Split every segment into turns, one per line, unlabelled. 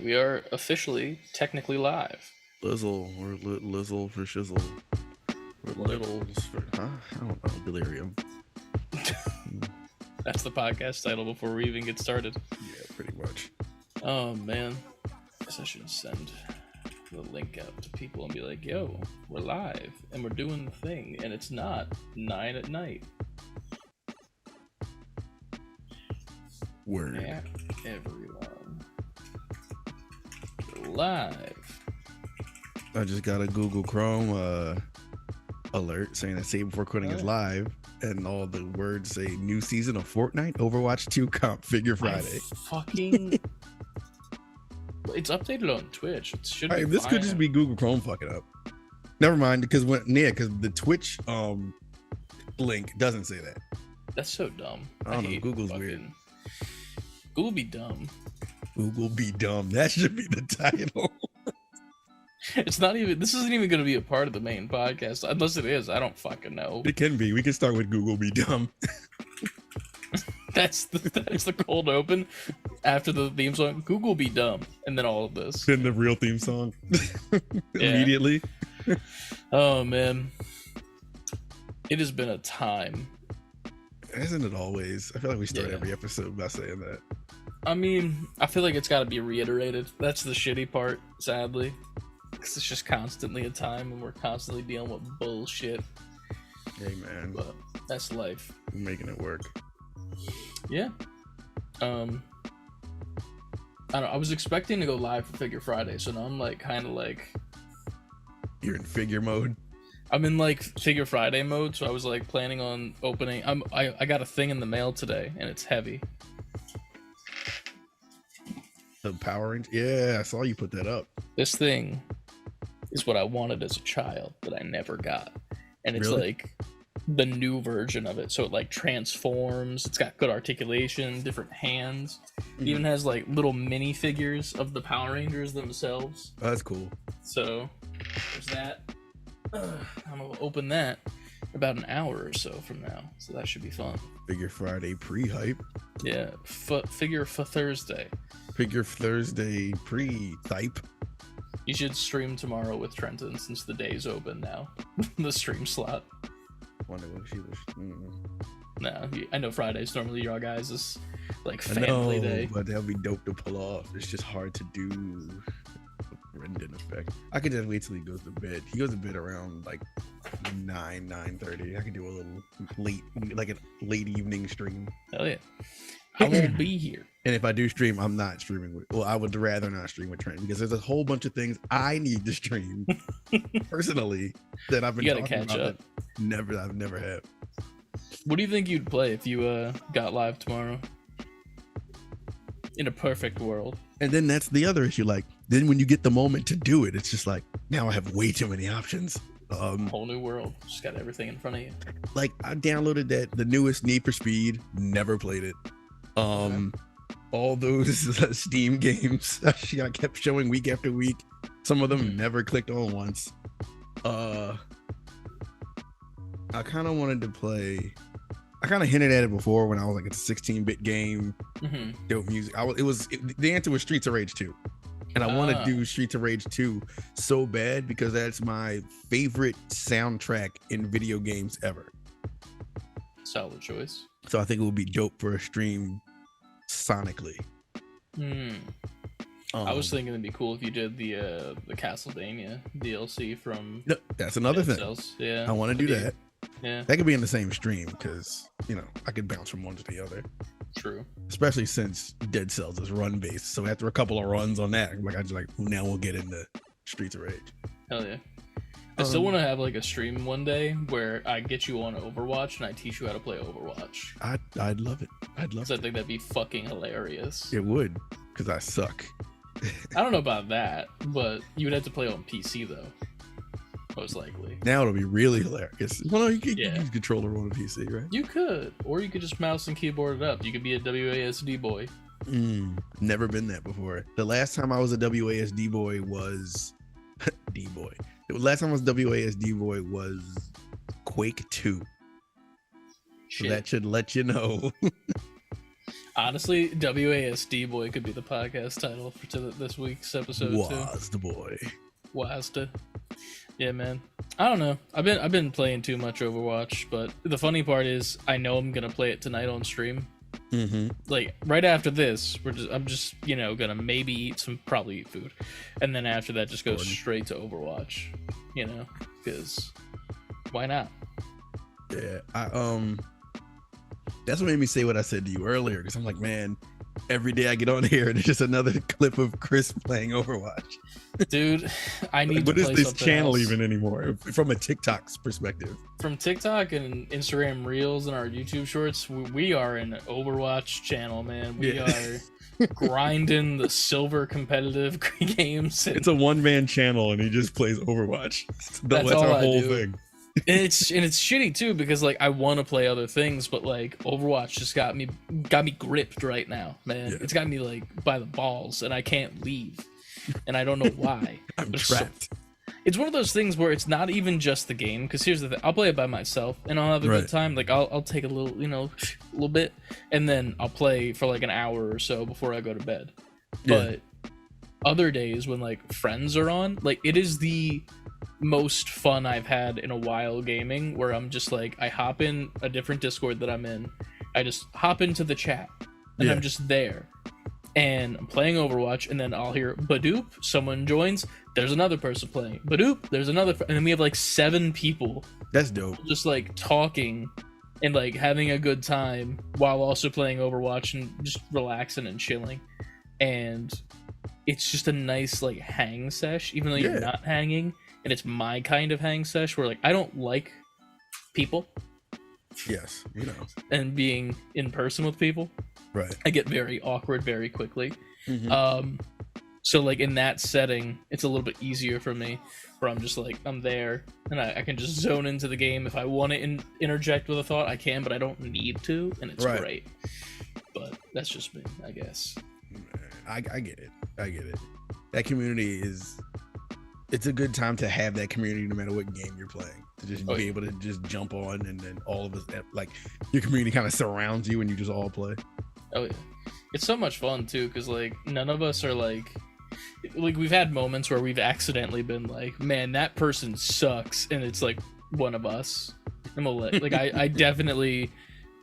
we are officially, technically live.
Lizzle, we're Lizzle for shizzle. We're littles for, I don't know, delirium.
That's the podcast title before we even get started.
Yeah, pretty much.
Oh, man. Guess I should send the link out to people and be like, yo, we're live, and we're doing the thing, and it's not 9 at night.
Word.
Yeah, everyone. We're live.
I just got a Google Chrome alert saying that Save Before Quitting is live, and all the words say new season of Fortnite, Overwatch 2 comp, figure Friday.
Fucking... It's updated on Twitch. It should be
This
fine.
could just be Google Chrome fucking up. Never mind, because because the Twitch link doesn't say that.
That's so dumb.
I don't know.
hate
Google's
fucking...
weird.
Google be dumb.
Google be dumb. That should be the title.
It's not even. This isn't even going to be a part of the main podcast, unless it is. I don't fucking know.
It can be. We can start with Google be dumb.
That's the cold open after the theme song. Google be dumb, and then all of this.
Then the real theme song immediately.
Oh man, it has been a time.
Isn't it always? I feel like we start every episode by saying that.
I mean, I feel like it's got to be reiterated. That's the shitty part, sadly, because it's just constantly a time, and we're constantly dealing with bullshit.
Hey man,
But that's life.
we're making it work.
Yeah. I don't know. I was expecting to go live for Figure Friday, so now I'm like kind of like
You're in figure mode.
I'm in like Figure Friday mode, so I was like planning on opening. I got a thing in the mail today, and it's heavy.
The Power Ranger. Yeah, I saw you put that up.
This thing is what I wanted as a child, but I never got, and it's
Really?
like the new version of it. So it like transforms. It's got good articulation, different hands. It even has like little mini figures of the Power Rangers themselves.
Oh, that's cool.
So there's that. I'm gonna open that about an hour or so from now, so that should be fun.
Figure Friday pre-hype.
Yeah, figure for Thursday.
Figure Thursday pre-type.
You should stream tomorrow with Trenton since the day's open now. The stream slot.
Wonder what she was.
No, I know Fridays normally your guys is like
I
family
know,
day.
but that'll be dope to pull off. It's just hard to do. Brendan effect. I could just wait till he goes to bed. He goes to bed around like 9:30. I could do a little late evening stream.
Hell yeah. I won't be here.
And if I do stream, I'm not streaming with. Well, I would rather not stream with Trent because there's a whole bunch of things I need to stream personally that I've been.
You gotta
talking
catch
about
up.
that I've never had.
What do you think you'd play if you got live tomorrow? In a perfect world.
And then that's the other issue. Like, then when you get the moment to do it, it's just like, now I have way too many options.
Whole new world. Just got everything in front of you.
Like, I downloaded the newest Need for Speed, never played it. All those Steam games I kept showing week after week. Some of them never clicked on once. I kind of wanted to play. I kind of hinted at it before when I was like, it's a 16-bit game, dope music. The answer was Streets of Rage 2, and I want to do Streets of Rage 2 so bad because that's my favorite soundtrack in video games ever.
Solid choice.
So I think it would be dope for a stream sonically.
I was thinking it'd be cool if you did the Castlevania DLC from.
No, that's another thing.
Cells. Yeah,
I want to do that.
Yeah,
that could be in the same stream because I could bounce from one to the other.
True.
Especially since Dead Cells is run based, so after a couple of runs on that, now we'll get into Streets of Rage.
Hell yeah! I still want to have like a stream one day where I get you on Overwatch and I teach you how to play Overwatch.
I'd love it. I'd love it.
I think that'd be fucking hilarious.
It would, because I suck.
I don't know about that, but you would have to play on PC though. Most likely.
Now it'll be really hilarious. Well, no, you could use controller on a PC, right?
You could, or you could just mouse and keyboard it up. You could be a WASD boy.
Never been that before. The last time I was a WASD boy was D-boy. The last time I was WASD boy was Quake 2. So that should let you know.
Honestly, WASD boy could be the podcast title for this week's episode too.
Was the boy.
Wasta. Yeah, man. I don't know. I've been playing too much Overwatch, but the funny part is I know I'm gonna play it tonight on stream.
Mm-hmm.
Like right after this, I'm just gonna maybe probably eat food, and then after that just go straight to Overwatch. Because why not?
Yeah, that's what made me say what I said to you earlier, because I'm like, man, every day I get on here and there's just another clip of Chris playing Overwatch.
Dude, I need to play
what is this channel
else.
even anymore from a TikTok's perspective?
From TikTok and Instagram Reels and our YouTube Shorts, we are an Overwatch channel, man. We are grinding the silver competitive games.
It's a one-man channel and he just plays Overwatch. That's our whole thing.
And it's shitty too, because like I want to play other things, but like Overwatch just got me gripped right now, man. Yeah. It's got me like by the balls, and I can't leave, and I don't know why.
I'm trapped.
It's one of those things where it's not even just the game, because here's the thing: I'll play it by myself and I'll have a good time. Like I'll take a little, a little bit, and then I'll play for like an hour or so before I go to bed. But other days when like friends are on, like it is the most fun I've had in a while gaming, where I'm just like, I hop in a different Discord that I'm in, I just hop into the chat and I'm just there and I'm playing Overwatch, and then I'll hear Badoop, someone joins, there's another person playing, Badoop, there's another, and then we have like 7 people.
That's dope.
Just like talking and like having a good time while also playing Overwatch and just relaxing and chilling. And it's just a nice like hang sesh, even though you're not hanging. And it's my kind of hang sesh where like I don't like people.
Yes,
and being in person with people.
Right.
I get very awkward very quickly.
Mm-hmm.
So like in that setting, it's a little bit easier for me, where I'm just like, I'm there and I can just zone into the game. If I want to interject with a thought, I can, but I don't need to, and it's great. But that's just me, I guess.
I get it. That community it's a good time to have that community no matter what game you're playing, to just be able to just jump on, and then all of us, like your community kind of surrounds you and you just all play. Oh yeah,
it's so much fun too, because like none of us are like we've had moments where we've accidentally been like, man, that person sucks, and it's like one of us, and we'll like I definitely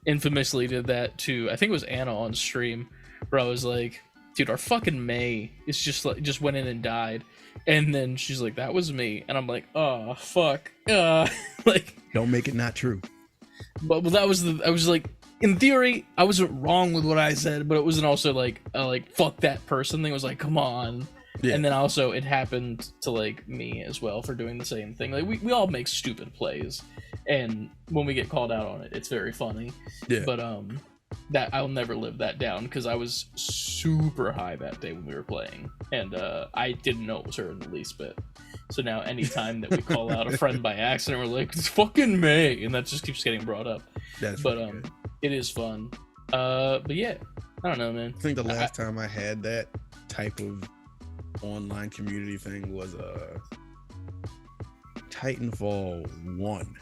infamously did that to, I think it was Anna on stream, where I was like, dude, our fucking May is just went in and died. And then she's like, that was me. And I'm like, oh, fuck. Like,
don't make it not true.
But that was I was like, in theory, I wasn't wrong with what I said, but it wasn't also like fuck that person thing. It was like, come on. Yeah. And then also it happened to like me as well for doing the same thing. Like we all make stupid plays. And when we get called out on it, it's very funny. Yeah. But that I'll never live that down, because I was super high that day when we were playing, and I didn't know it was her in the least bit. So now anytime that we call out a friend by accident, we're like, it's fucking May, and that just keeps getting brought up. But it is fun. But yeah, I don't know, man.
I think the last time I had that type of online community thing was Titanfall 1.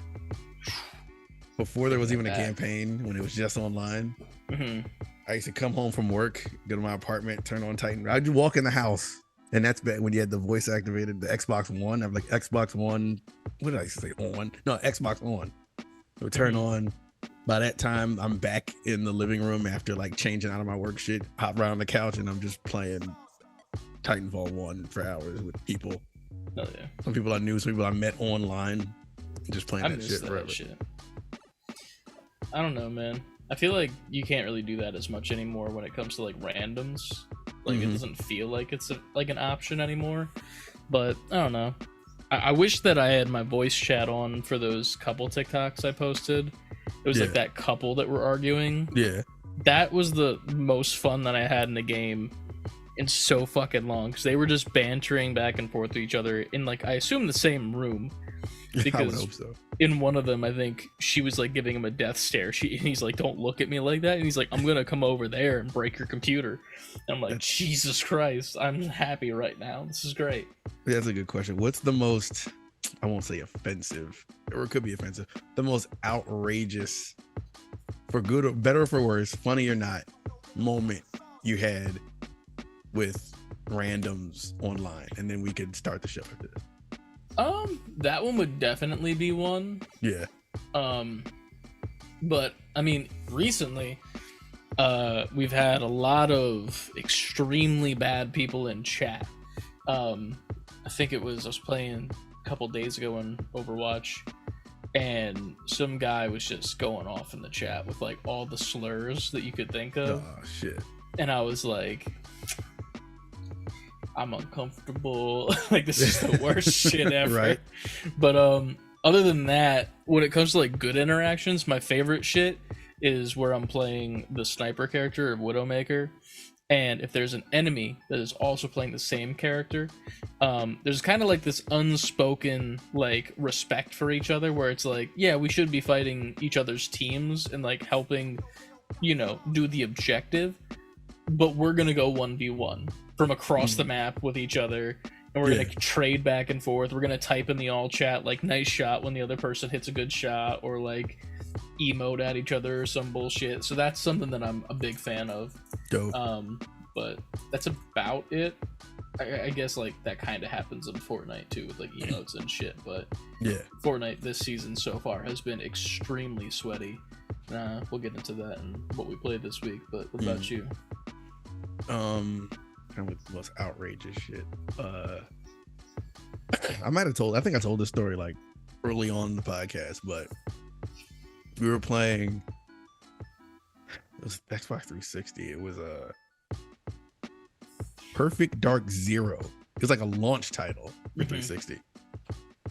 Before there was even a campaign, when it was just online. Mm-hmm. I used to come home from work, go to my apartment, turn on Titan. I'd just walk in the house, and that's back when you had the voice activated, the Xbox One. I'm like, Xbox One, what did I say? On? No, Xbox One. It would turn on. By that time, I'm back in the living room after like changing out of my work shit, hop right on the couch, and I'm just playing Titanfall 1 for hours with people.
Oh yeah.
Some people I knew, some people I met online, just playing that shit forever.
I don't know, man. I feel like you can't really do that as much anymore when it comes to like randoms. Like it doesn't feel like it's like an option anymore. But I don't know. I wish that I had my voice chat on for those couple TikToks I posted. It was like that couple that were arguing.
Yeah.
That was the most fun that I had in the game in so fucking long, because they were just bantering back and forth with each other in like, I assume, the same room. Because
I would hope so.
In one of them, I think she was like giving him a death stare. And he's like, don't look at me like that. And he's like, I'm going to come over there and break your computer. And I'm like, Jesus Christ, I'm happy right now. This is great.
That's a good question. What's the most, I won't say offensive, or it could be offensive, the most outrageous, for good or better or for worse, funny or not, moment you had with randoms online, and then we could start the show after this.
That one would definitely be one.
Yeah.
But I mean, recently, we've had a lot of extremely bad people in chat. I think I was playing a couple days ago on Overwatch, and some guy was just going off in the chat with like all the slurs that you could think of.
Oh shit.
And I was like, I'm uncomfortable. Like, this is the worst shit ever.
Right.
But other than that, when it comes to like good interactions, my favorite shit is where I'm playing the sniper character of Widowmaker, and if there's an enemy that is also playing the same character, there's kind of like this unspoken like respect for each other, where it's like, yeah, we should be fighting each other's teams and like helping, you know, do the objective, but we're gonna go 1v1 from across the map with each other, and we're gonna trade back and forth. We're gonna type in the all chat like nice shot when the other person hits a good shot, or like emote at each other or some bullshit. So that's something that I'm a big fan of.
Dope.
But that's about it. I guess like that kind of happens in Fortnite too, with like emotes and shit. But
yeah,
Fortnite this season so far has been extremely sweaty. We'll get into that and what we played this week. But what about you?
Kind of the most outrageous shit. I think I told this story like early on in the podcast, but we were playing, it was Xbox 360. It was a Perfect Dark Zero. It was like a launch title for 360.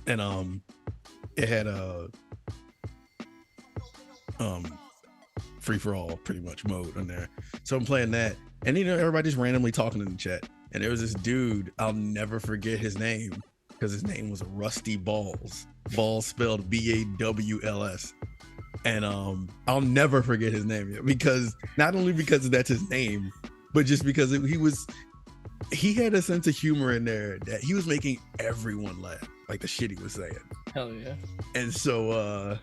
And it had a free for all pretty much mode on there. So I'm playing that, and you know, everybody just randomly talking in the chat. And there was this dude, I'll never forget his name, because his name was Rusty Balls. Balls spelled Bawls. And I'll never forget his name, because not only because that's his name, but just because he had a sense of humor in there that he was making everyone laugh, like the shit he was saying.
Hell yeah. And
so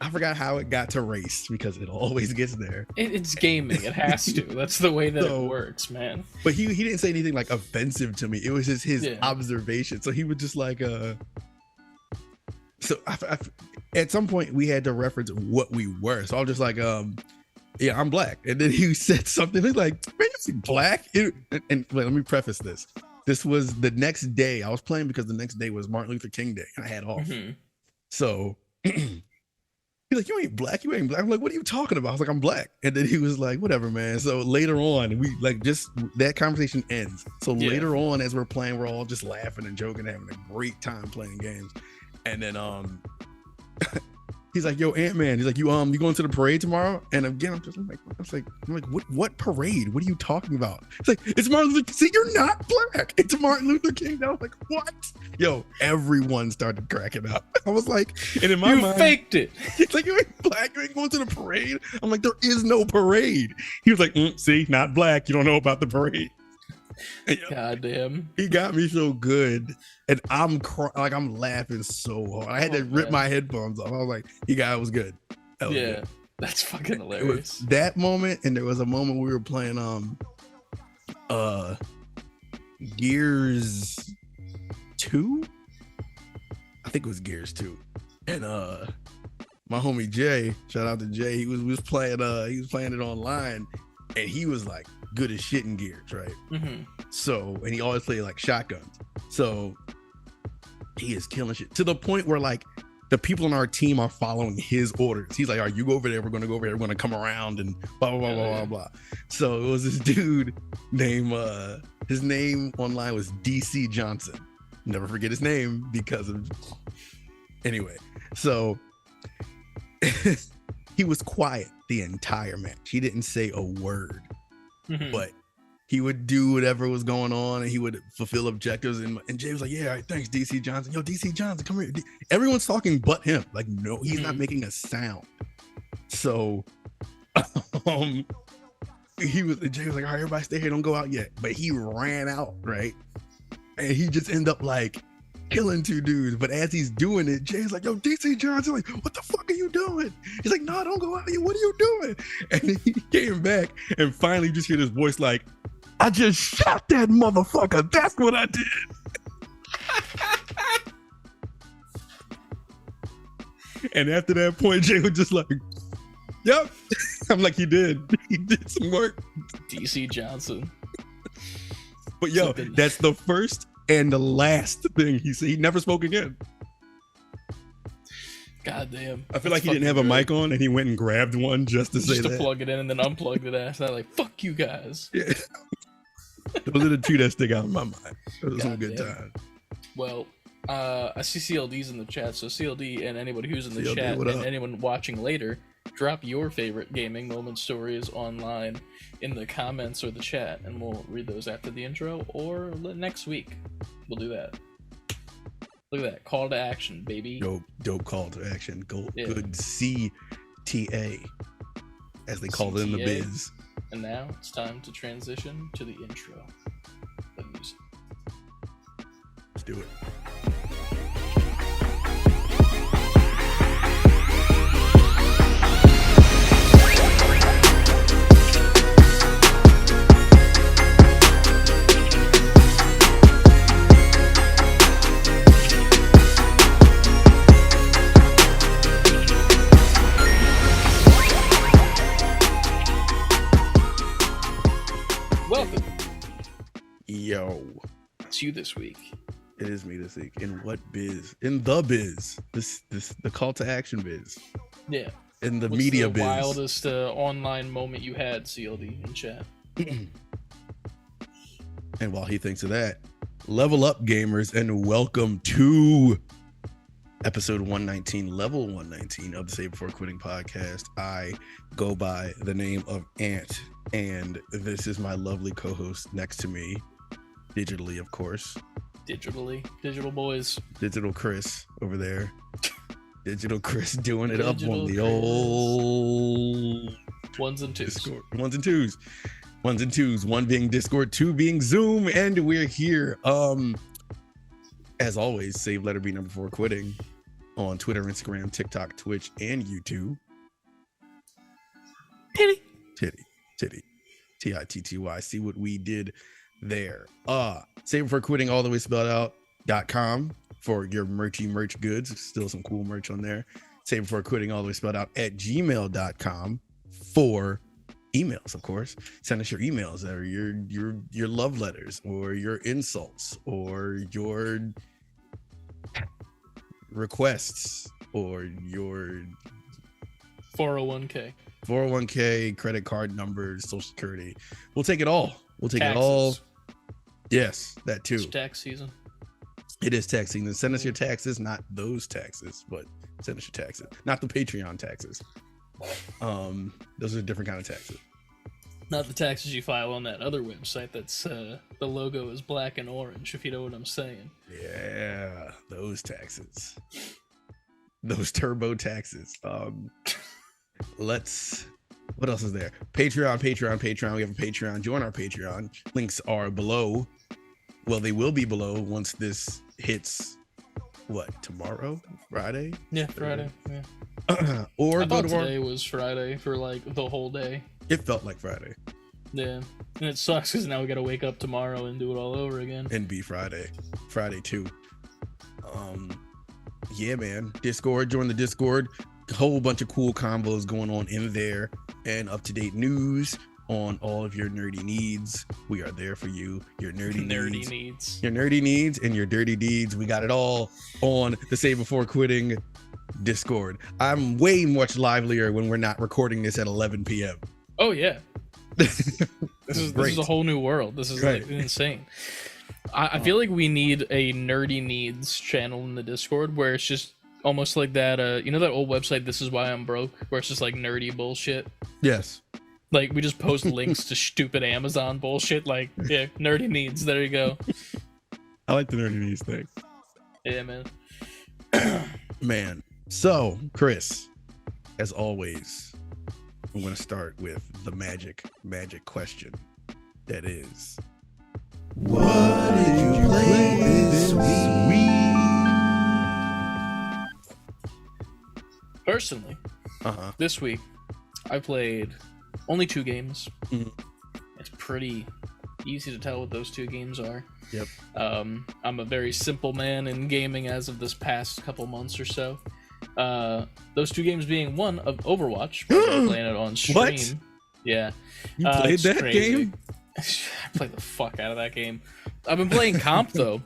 I forgot how it got to race, because it always gets there.
It's gaming. It has to. That's the way that it works, man.
But he didn't say anything like offensive to me. It was just his observation. So he was just like, so at some point we had to reference what we were. So I was just like, yeah, I'm black. And then he said something. He's like, man, you're black? And wait, let me preface this. This was the next day. I was playing because the next day was Martin Luther King Day, and I had off. So he's like, you ain't black. You ain't black. I'm like, what are you talking about? I was like, I'm black. And then he was like, whatever, man. So later on, we like just that conversation ends. So later on, as we're playing, we're all just laughing and joking, having a great time playing games. And then he's like, yo, Ant-Man. He's like, you going to the parade tomorrow? And again, I'm like, what parade? What are you talking about? It's like, it's Martin Luther King. See, you're not black. It's Martin Luther King. I was like, what? Yo, everyone started cracking up. I was like, and in my mind,
you faked it.
It's like, you ain't black. You ain't going to the parade. I'm like, there is no parade. He was like, see, not black. You don't know about the parade.
God damn.
He got me so good, and I'm laughing so hard. I had to rip my headphones off. I was like, "You guy was good." That was good.
That's fucking hilarious.
It was that moment, and there was a moment we were playing Gears 2. I think it was Gears 2, and my homie Jay, shout out to Jay, he was playing it online, and he was like good as shit in Gears, right? So, and he always played like shotguns, so he is killing shit to the point where like the people on our team are following his orders. He's like, all right, you go over there, we're gonna go over there, we're gonna come around and blah blah blah blah blah blah. So it was this dude named his name online was DC Johnson. Never forget his name because of anyway. So he was quiet the entire match. He didn't say a word. But he would do whatever was going on, and he would fulfill objectives. And Jay was like, yeah, all right, thanks, DC Johnson. Yo, DC Johnson, come here. Everyone's talking but him. Like, no, he's not making a sound. So Jay was like, all right, everybody stay here, don't go out yet. But he ran out, right? And he just ended up like killing two dudes. But as he's doing it, Jay's like, yo, DC Johnson, like, what the fuck are you doing? He's like, no, don't go out here. What are you doing? And then he came back and finally just hear his voice like, I just shot that motherfucker. That's what I did. And after that point, Jay was just like, yep. I'm like, he did some work.
DC Johnson.
But yo, that's the first and the last thing he said. He never spoke again.
God damn.
I feel like he didn't have a mic on and he went and grabbed one just to say that.
Just to plug it in and then unplugged it after that. Like, fuck you guys.
Yeah. Those are the two that stick out in my mind. Those are some good times.
Well, I see CLD's in the chat, so CLD and anybody who's in the chat and anyone watching later, drop your favorite gaming moment stories online in the comments or the chat, and we'll read those after the intro or next week. We'll do that. Look at that. Call to action, baby.
Dope call to action. Good CTA, as they call it in the biz.
And now it's time to transition to the intro. The music.
Let's do it.
Welcome.
Yo.
It's you this week.
It is me this week. In what biz? In the biz. The call to action biz.
Yeah.
In the media biz.
Wildest online moment you had, CLD, in chat.
And while he thinks of that, level up, gamers, and welcome to episode 119, level 119 of the Save Before Quitting podcast. I go by the name of Ant, and this is my lovely co-host next to me, digitally, of course.
Digital boys.
Digital Chris over there. Digital Chris doing it up on the old
ones and twos.
Discord. Ones and twos. One being Discord, two being Zoom, and we're here. As always, save letter B number 4 quitting on Twitter, Instagram, TikTok, Twitch, and YouTube. Titty. TITTY. See what we did there. Save Before Quitting all the way spelled out.com for your merch goods. Still some cool merch on there. Save Before Quitting all the way spelled out at gmail.com for emails, of course. Send us your emails that are your love letters or your insults or your requests or your
401k,
credit card numbers, social security. We'll take it all.
Taxes.
It all. Yes, that too.
It's tax season.
It is tax season. Send us your taxes, not those taxes, but send us your taxes, not the Patreon taxes. Those are a different kind of taxes.
Not the taxes you file on that other website that's the logo is black and orange, if you know what I'm saying.
Yeah, those taxes. Those turbo taxes. What else is there? Patreon. We have a Patreon. Join our Patreon. Links are below. Well, they will be below once this hits. What, tomorrow? Friday?
Yeah, Friday. Yeah.
Or
I thought today was Friday for like the whole day.
It felt like Friday.
Yeah, and it sucks because now we gotta wake up tomorrow and do it all over again.
And be Friday too. Yeah, man. Discord. Join the Discord. A whole bunch of cool combos going on in there, and up-to-date news on all of your nerdy needs. We are there for you. Your nerdy needs. Your nerdy needs and your dirty deeds. We got it all on the Save Before Quitting Discord. I'm way much livelier when we're not recording this at 11 p.m.
Oh yeah. This is a whole new world. This is like insane. I feel like we need a nerdy needs channel in the Discord where it's just almost like that you know that old website This Is Why I'm Broke, where it's just like nerdy bullshit.
Yes.
Like we just post links to stupid Amazon bullshit. Like, yeah, nerdy needs. There you go.
I like the nerdy needs thing.
Yeah, man.
Man. So, Chris, as always, I'm going to start with the magic question. That is, what did you play this week?
personally, this week I played only 2 games. It's pretty easy to tell what those 2 games are.
Yep.
I'm a very simple man in gaming as of this past couple months or so. Those 2 games being one of Overwatch, I'm playing it on stream.
What?
Yeah.
You played that
crazy.
game?
I played the fuck out of that game. I've been playing comp though,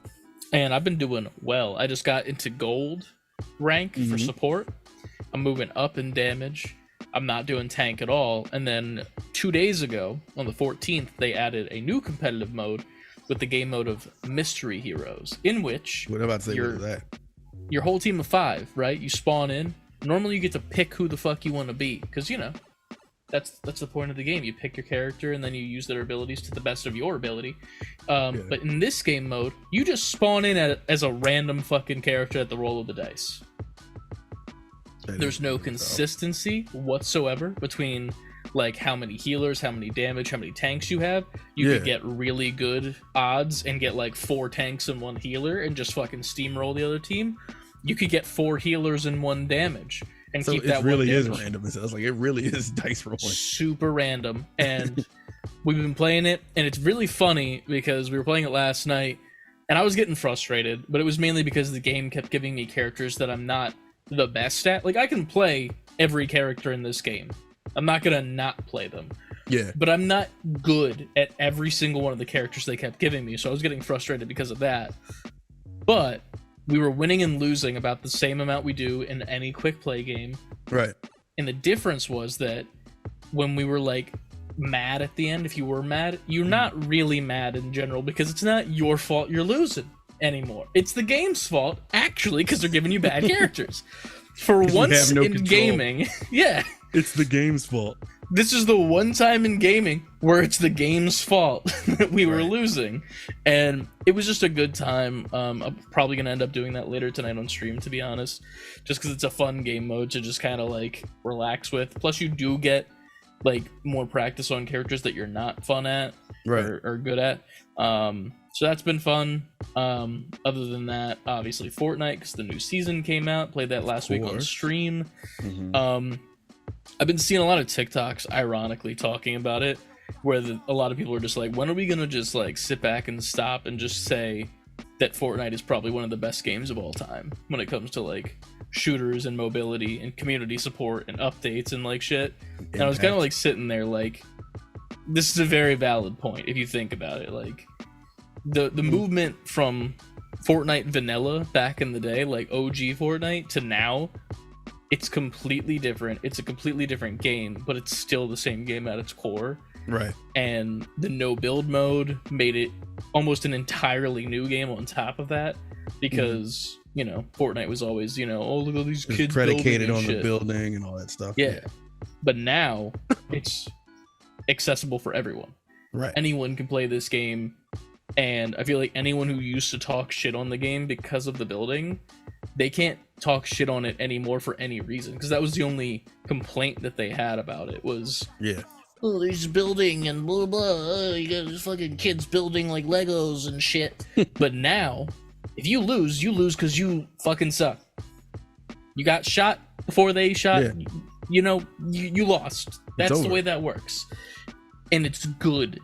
and I've been doing well. I just got into gold rank for support. I'm moving up in damage. I'm not doing tank at all. And then 2 days ago, on the 14th, they added a new competitive mode with the game mode of Mystery Heroes, in which
what about to say what is that?
Your whole team of 5, right? You spawn in. Normally you get to pick who the fuck you want to be, because, you know, that's the point of the game. You pick your character, and then you use their abilities to the best of your ability. But in this game mode, you just spawn in as a random fucking character at the roll of the dice. There's no consistency whatsoever between like how many healers, how many damage, how many tanks you have. You could get really good odds and get like 4 tanks and 1 healer and just fucking steamroll the other team. You could get 4 healers and 1 damage and
so
keep that.
It really is random. It sounds like it really is dice rolling.
Super random. And we've been playing it, and it's really funny because we were playing it last night, and I was getting frustrated, but it was mainly because the game kept giving me characters that I'm not the best at. Like, I can play every character in this game. I'm not gonna not play them.
Yeah.
But I'm not good at every single one of the characters they kept giving me, so I was getting frustrated because of that. But we were winning and losing about the same amount we do in any quick play game.
Right.
And the difference was that when we were like mad at the end, if you were mad, you're not really mad in general because it's not your fault you're losing anymore. It's the game's fault, actually, because they're giving you bad characters. For once in gaming, yeah.
It's the game's fault.
This is the one time in gaming where it's the game's fault that we were losing. And it was just a good time. I'm probably going to end up doing that later tonight on stream, to be honest. Just because it's a fun game mode to just kind of like relax with. Plus you do get like more practice on characters that you're not fun at or good at. So that's been fun. Other than that, obviously Fortnite, because the new season came out. Played that last week on stream. I've been seeing a lot of TikToks, ironically, talking about it, where a lot of people are just like, when are we gonna just like sit back and stop and just say that Fortnite is probably one of the best games of all time when it comes to like shooters and mobility and community support and updates and like shit. And I was kind of like sitting there like, this is a very valid point if you think about it. Like the movement from Fortnite vanilla back in the day, like OG Fortnite, to now, it's completely different. It's a completely different game, but it's still the same game at its core.
Right.
And the no build mode made it almost an entirely new game on top of that, because you know, Fortnite was always, you know, oh, look at these kids
predicated on
shit.
the building and all that stuff.
Yeah. But now it's accessible for everyone.
Right.
Anyone can play this game, and I feel like anyone who used to talk shit on the game because of the building, they can't talk shit on it anymore for any reason, because that was the only complaint that they had about it was, oh, there's building and blah blah, oh, you got these fucking kids building like Legos and shit. But now, if you lose because you fucking suck. You got shot before they shot. You know, you lost. That's the way that works. And it's good.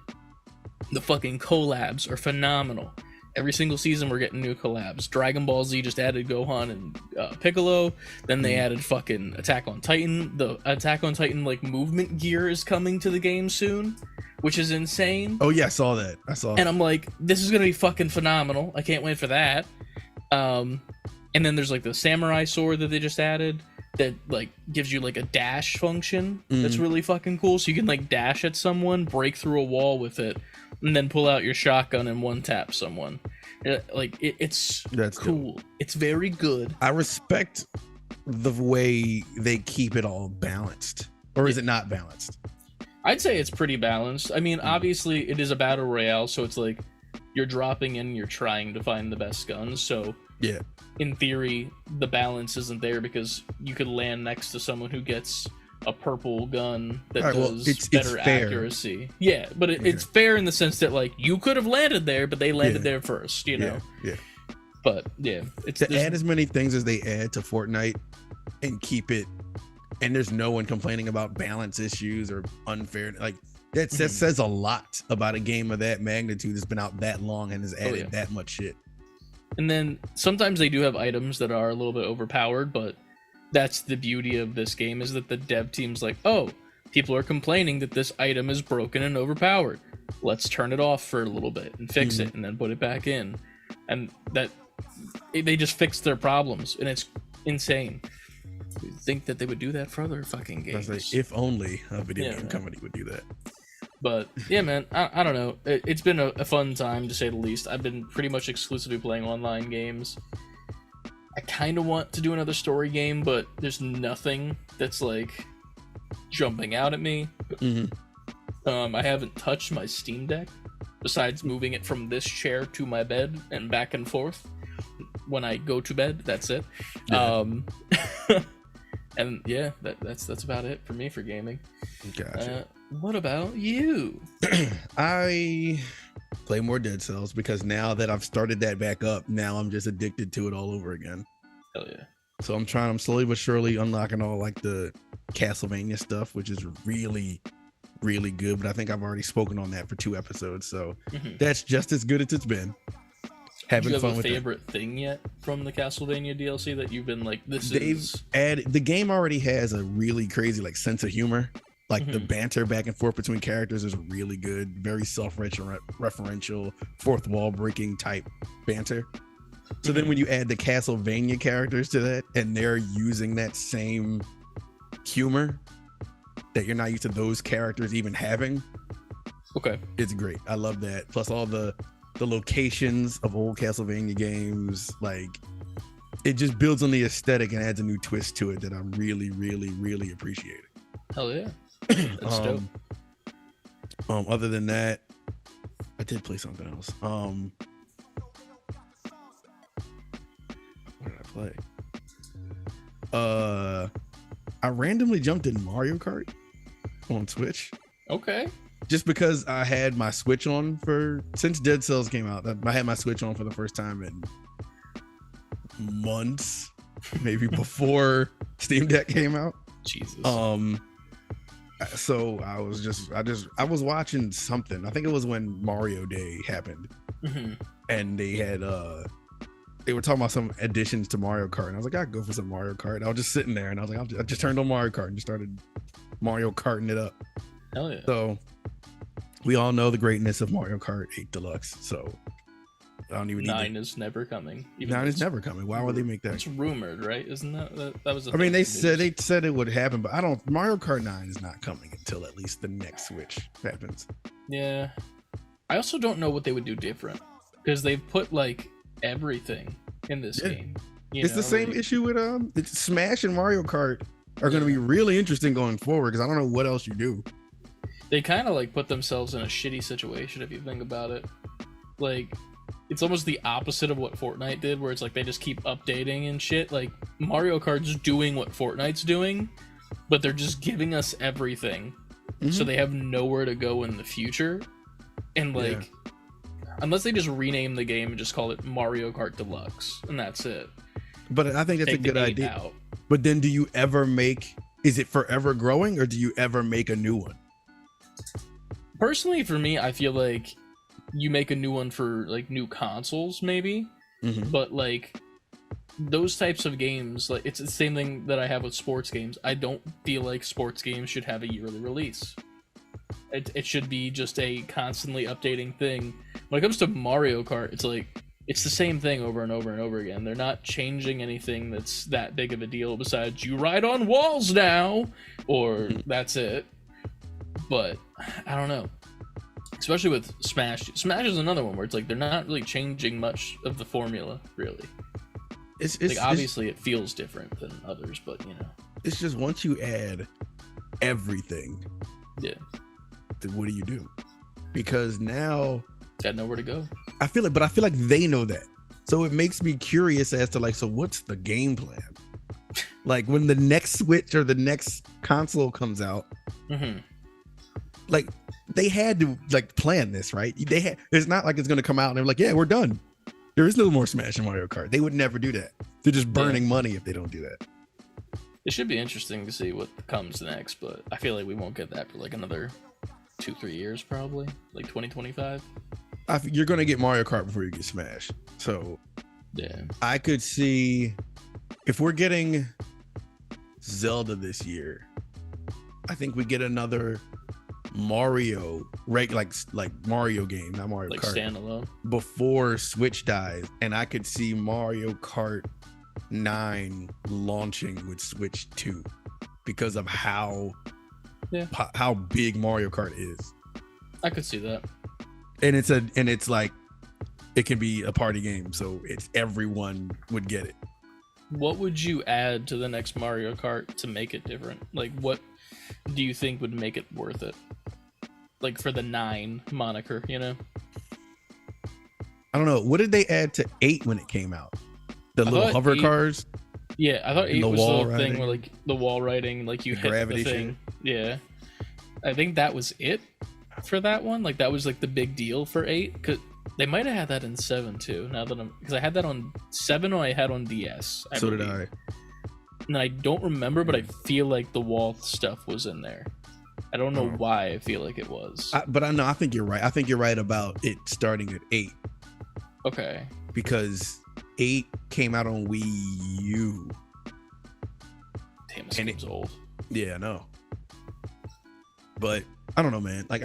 The fucking collabs are phenomenal. Every single season we're getting new collabs. Dragon Ball Z just added Gohan and Piccolo. Then they added fucking Attack on Titan. The Attack on Titan like movement gear is coming to the game soon, which is insane.
Oh yeah, I saw that. And
I'm like, this is gonna be fucking phenomenal. I can't wait for that. And then there's like the samurai sword that they just added that like gives you like a dash function. That's really fucking cool. So you can like dash at someone, break through a wall with it, and then pull out your shotgun and one tap someone. Like it's
that's
cool. Dope. It's very good.
I respect the way they keep it all balanced. Or is it not balanced?
I'd say it's pretty balanced. I mean, obviously it is a battle royale, so it's like you're dropping in, you're trying to find the best guns. So
yeah,
in theory, the balance isn't there because you could land next to someone who gets a purple gun that does better accuracy. Yeah, but it's fair in the sense that like you could have landed there, but they landed there first, you know?
Yeah.
But yeah,
it's to add as many things as they add to Fortnite and keep it and there's no one complaining about balance issues or unfair. Like that says a lot about a game of that magnitude that's been out that long and has added that much shit.
And then sometimes they do have items that are a little bit overpowered, but that's the beauty of this game, is that the dev team's like, oh, people are complaining that this item is broken and overpowered. Let's turn it off for a little bit and fix it and then put it back in. And that they just fixed their problems, and it's insane. You'd think that they would do that for other fucking games.
Like, if only a video game company would do that.
But yeah, man, I don't know. It's been a fun time, to say the least. I've been pretty much exclusively playing online games. I kind of want to do another story game, but there's nothing that's like jumping out at me. I haven't touched my Steam Deck besides moving it from this chair to my bed and back and forth when I go to bed. That's it. And yeah, that's about it for me for gaming.
Gotcha.
What about you?
I play more Dead Cells because now that I've started that back up, now I'm just addicted to it all over again.
Hell yeah.
So I'm slowly but surely unlocking all like the Castlevania stuff, which is really, really good. But I think I've already spoken on that for 2 episodes, so that's just as good as it's been. Having fun with it. Do you have a
favorite thing yet from the Castlevania DLC that you've been like,
They've added, the game already has a really crazy like sense of humor. Like the banter back and forth between characters is really good. Very self-referential, fourth wall breaking type banter. So then when you add the Castlevania characters to that, and they're using that same humor that you're not used to those characters even having, it's great. I love that. Plus all the locations of old Castlevania games, like it just builds on the aesthetic and adds a new twist to it that I'm really, really, really appreciating.
Hell yeah. That's dope.
Other than that, I did play something else. What did I play? I randomly jumped in Mario Kart on Switch.
Okay.
Just because I had my Switch on since Dead Cells came out. I had my Switch on for the first time in months, maybe before Steam Deck came out.
Jesus.
So I was watching something. I think it was when Mario Day happened, and they were talking about some additions to Mario Kart, and I was like, I'd go for some Mario Kart. I was just sitting there, and I was like, I just turned on Mario Kart and just started Mario Karting it up.
Hell yeah!
So we all know the greatness of Mario Kart 8 Deluxe. So I don't even.
9 is never coming.
9 is never coming. Why would they make that?
It's rumored, right? Isn't that was?
I mean, they said it would happen, but Mario Kart 9 is not coming until at least the next Switch happens.
Yeah, I also don't know what they would do different, because they've put like everything in this game.
It's the same issue with Smash and Mario Kart are going to be really interesting going forward, because I don't know what else you do.
They kind of like put themselves in a shitty situation if you think about it. Like, it's almost the opposite of what Fortnite did, where it's like they just keep updating and shit. Like, Mario Kart's doing what Fortnite's doing, but they're just giving us everything, so they have nowhere to go in the future. And like, unless they just rename the game and just call it Mario Kart Deluxe, and that's it.
But I think that's a good idea. But then do you ever is it forever growing, or do you ever make a new one?
Personally, for me, I feel like you make a new one for like new consoles, maybe. But like those types of games, like it's the same thing that I have with sports games. I don't feel like sports games should have a yearly release. It should be just a constantly updating thing. When it comes to Mario Kart, it's like it's the same thing over and over and over again. They're not changing anything that's that big of a deal besides you ride on walls now, or that's it. But I don't know. Especially with Smash. Smash is another one where it's like they're not really changing much of the formula, really. It's like obviously it feels different than others, but you know.
It's just once you add everything, then what do you do? Because now
got nowhere to go.
I feel like they know that. So it makes me curious as to like, so what's the game plan? Like when the next Switch or the next console comes out, like they had to like plan this, right? It's not like it's going to come out and they're like, yeah, we're done. There is no more Smash and Mario Kart. They would never do that. They're just burning money if they don't do that.
It should be interesting to see what comes next, but I feel like we won't get that for like another 2-3 years, probably like 2025.
You're gonna get Mario Kart before you get Smash. So
yeah,
I could see if we're getting Zelda this year, I think we get another Mario, right? Like Mario game, not Mario
like
Kart,
standalone
before Switch dies, and I could see Mario Kart 9 launching with Switch 2 because of how big Mario Kart is.
I could see that.
And it's like it can be a party game, so it's everyone would get it.
What would you add to the next Mario Kart to make it different? Like, what do you think would make it worth it? Like for the 9 moniker, you know?
I don't know. What did they add to 8 when it came out? The little hover cars?
Yeah, I thought 8 was the
riding.
thing where like the wall riding, like you hit
gravity
the thing.
shit.
Yeah. I think that was it for that one. Like that was like the big deal for 8. Cause they might have had that in 7 too. Now that because I had that on 7 or I had on DS.
So did I.
And I don't remember, but I feel like the wall stuff was in there. I don't know why I feel like it was.
But I think you're right. I think you're right about it starting at 8.
Okay.
Because 8 came out on Wii U.
Damn, this game's old.
Yeah, I know. But I don't know, man. Like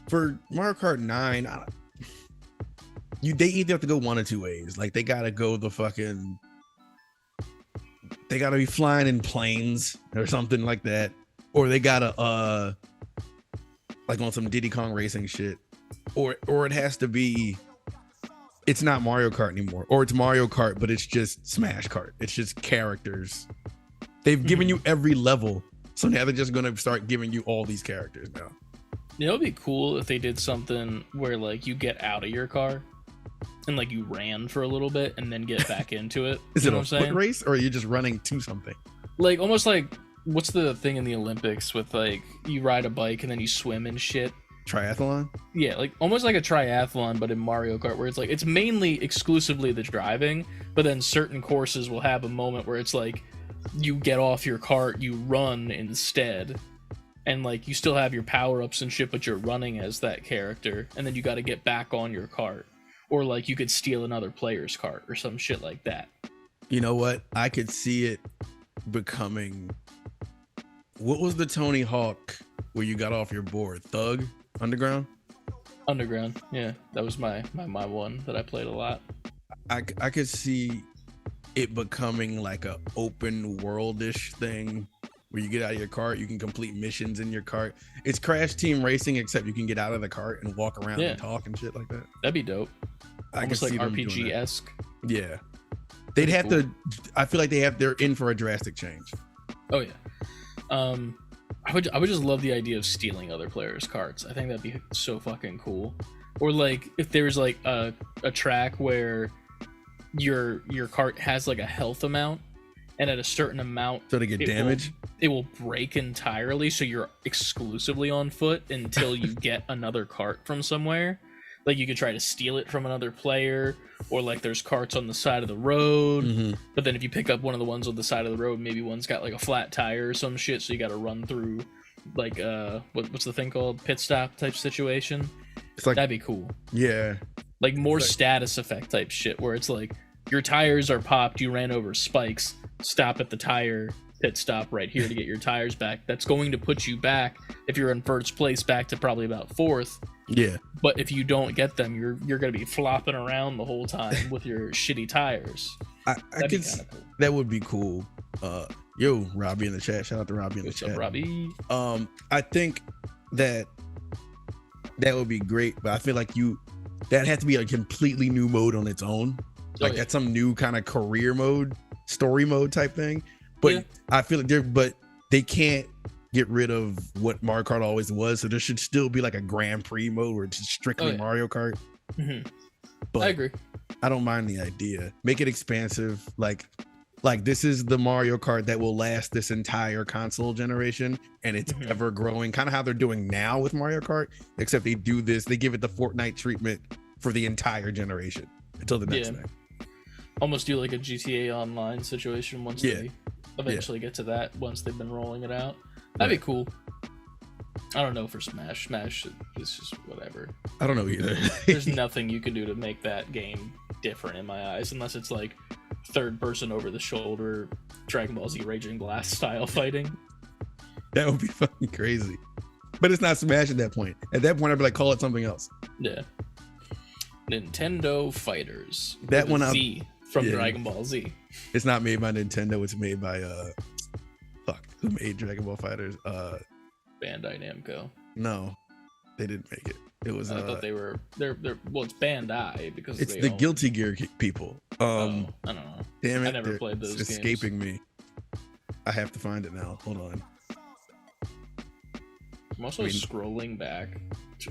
for Mario Kart 9, they either have to go one of two ways. Like they gotta go they gotta be flying in planes or something like that, or they gotta like on some Diddy Kong racing shit, or it has to be. It's not Mario Kart anymore, or it's Mario Kart, but it's just Smash Kart. It's just characters. They've given you every level, so now they're just gonna start giving you all these characters now.
You know, it'd be cool if they did something where like you get out of your car and like you ran for a little bit and then get back into it.
Is it a foot race, or are you just running to something?
Like almost like what's the thing in the Olympics with like you ride a bike and then you swim and shit?
Triathlon?
Yeah, like almost like a triathlon, but in Mario Kart, where it's like it's mainly exclusively the driving, but then certain courses will have a moment where it's like you get off your cart, you run instead, and like you still have your power-ups and shit, but you're running as that character, and then you got to get back on your cart, or like you could steal another player's cart or some shit like that.
You know what? I could see it becoming. What was the Tony Hawk where you got off your board? Thug? Underground, yeah, that was my one that I played a lot. I could see it becoming like a open worldish thing where you get out of your cart, you can complete missions in your cart. It's Crash Team Racing, except you can get out of the cart and walk around and talk and shit like that.
That'd be dope. Almost like RPG-esque.
Yeah, they'd have to. I feel like they're in for a drastic change.
Oh yeah. I would just love the idea of stealing other players' carts. I think that'd be so fucking cool. Or like if there's like a track where your cart has like a health amount, and at a certain amount,
so to get damaged,
it will break entirely. So you're exclusively on foot until you get another cart from somewhere. Like you could try to steal it from another player, or like there's carts on the side of the road, but then if you pick up one of the ones on the side of the road, maybe one's got like a flat tire or some shit, so you got to run through like what's the thing called, pit stop type situation. It's like that'd be cool.
Yeah,
like more status effect type shit where it's like your tires are popped, you ran over spikes, stop at the tire pit stop right here to get your tires back. That's going to put you back, if you're in first place, back to probably about 4th.
Yeah,
but if you don't get them, you're gonna be flopping around the whole time with your shitty tires.
I could cool. That would be cool. Yo, Robbie in the chat. Shout out to Robbie in the chat.
What's up, Robbie?
I think that would be great, but I feel like that has to be a completely new mode on its own. Like that's some new kind of career mode, story mode type thing. But I feel like they can't get rid of what Mario Kart always was, so there should still be like a Grand Prix mode where it's strictly Mario Kart. But
I agree.
I don't mind the idea. Make it expansive. Like this is the Mario Kart that will last this entire console generation, and it's ever growing. Kind of how they're doing now with Mario Kart, except they do this. They give it the Fortnite treatment for the entire generation until the next thing.
Almost do like a GTA Online situation once they eventually get to that once they've been rolling it out. That'd be cool. I don't know for Smash. Smash is just whatever.
I don't know either.
There's nothing you can do to make that game different in my eyes, unless it's like third person over the shoulder Dragon Ball Z Raging Blast style fighting.
That would be fucking crazy. But it's not Smash at that point. At that point, I'd be like, call it something else.
Yeah. Nintendo Fighters.
That one
Z from Dragon Ball Z.
It's not made by Nintendo. It's made by who made Dragon Ball Fighters?
Bandai Namco.
No, they didn't make it. It was.
I thought they were. They're. Well, it's Bandai because
it's the Guilty Gear people.
I don't know.
Damn it!
I never played those games.
It's escaping me. I have to find it now. Hold on.
I'm also scrolling back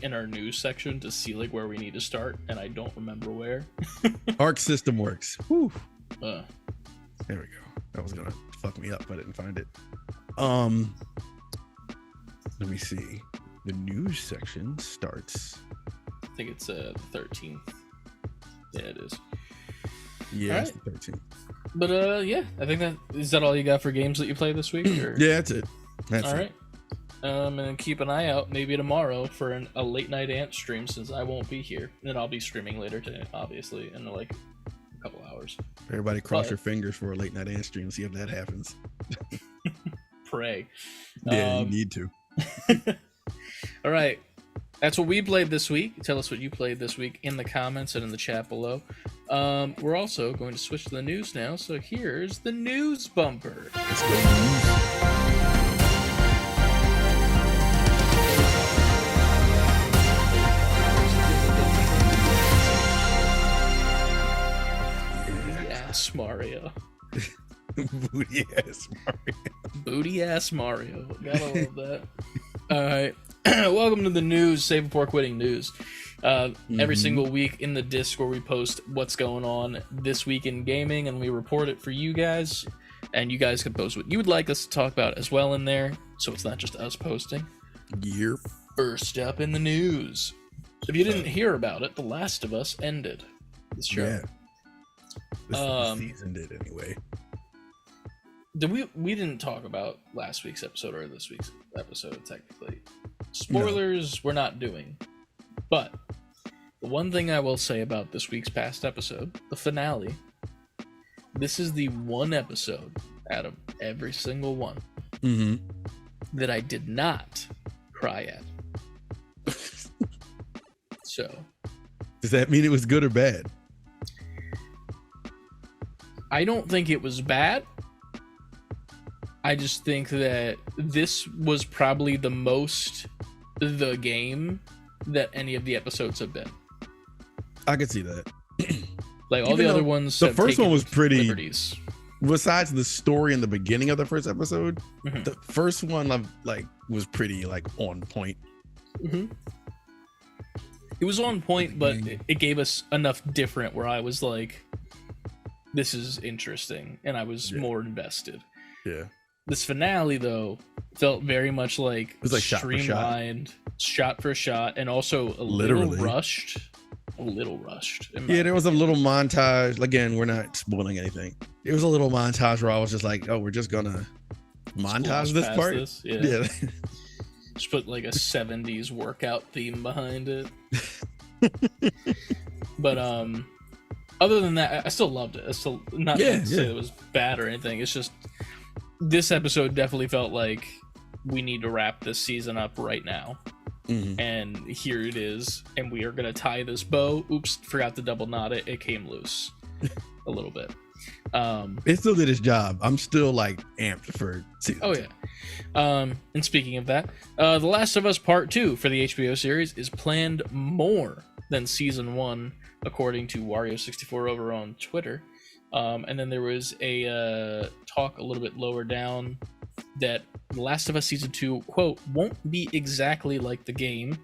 in our news section to see like where we need to start, and I don't remember where.
Arc System Works. Whew.
There
we go. That was gonna fuck me up if I didn't find it. Let me see. The news section starts.
I think it's the 13th. Yeah, it is.
Yeah, it's the 13th.
But yeah, I think that all you got for games that you played this week? Or?
Yeah, that's it.
All right. And keep an eye out maybe tomorrow for a late night Ant stream, since I won't be here. And then I'll be streaming later today, obviously, in like a couple hours.
Everybody cross your fingers for a late night Ant stream. See if that happens.
Pray.
Yeah, you need to.
All right. That's what we played this week. Tell us what you played this week in the comments and in the chat below. We're also going to switch to the news now. So here's the news bumper.
Let's go.
Mario.
Booty ass Mario.
Booty ass Mario. Gotta love that. All right. Welcome to the news, Save Before Quitting news. Every single week in the Discord, we post what's going on this week in gaming, and we report it for you guys. And you guys can post what you would like us to talk about as well in there, so it's not just us posting.
Yep.
First up in the news. If you didn't hear about it, The Last of Us ended the show.
Yeah. This season did anyway.
We didn't talk about last week's episode or this week's episode technically. Spoilers we're not doing. But the one thing I will say about this week's past episode, the finale, this is the one episode out of every single one that I did not cry at. So
does that mean it was good or bad?
I don't think it was bad. I just think that this was probably the most the game that any of the episodes have been.
I could see that.
Like all the other ones,
the first one was pretty.
Liberties.
Besides the story in the beginning of the first episode, the first one was pretty on point.
It was on point, but it gave us enough different where I was like, this is interesting, and I was more invested.
Yeah.
This finale, though, felt very much like
it was like
streamlined, shot for shot, and also a little rushed. A little rushed.
Yeah, there was a little montage. Again, we're not spoiling anything. There was a little montage where I was just like, oh, we're just gonna montage this part. Yeah.
Just put like a 70s workout theme behind it. But other than that, I still loved it. I still not to say it was bad or anything. It's just this episode definitely felt like we need to wrap this season up right now. And here it is, and we are gonna tie this bow. Oops, forgot to double knot it. It came loose a little bit.
It still did its job. I'm still amped for season 2.
And speaking of that, The Last of Us Part 2 for the HBO series is planned more than season 1, according to Wario64 over on Twitter. And then there was a talk a little bit lower down that The Last of Us Season 2, quote, won't be exactly like the game.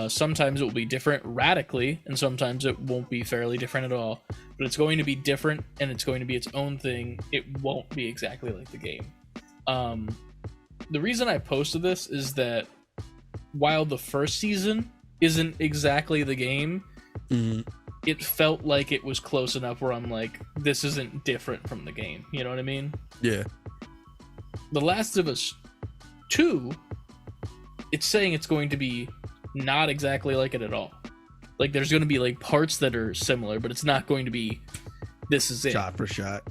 Sometimes it will be different radically, and sometimes it won't be fairly different at all. But it's going to be different, and it's going to be its own thing. It won't be exactly like the game. The reason I posted this is that while the first season isn't exactly the game, it felt like it was close enough where I'm like, this isn't different from the game. You know what I mean?
Yeah.
The Last of Us 2, it's saying it's going to be not exactly like it at all. Like, there's going to be like parts that are similar, but it's not going to be this is it.
Shot for shot.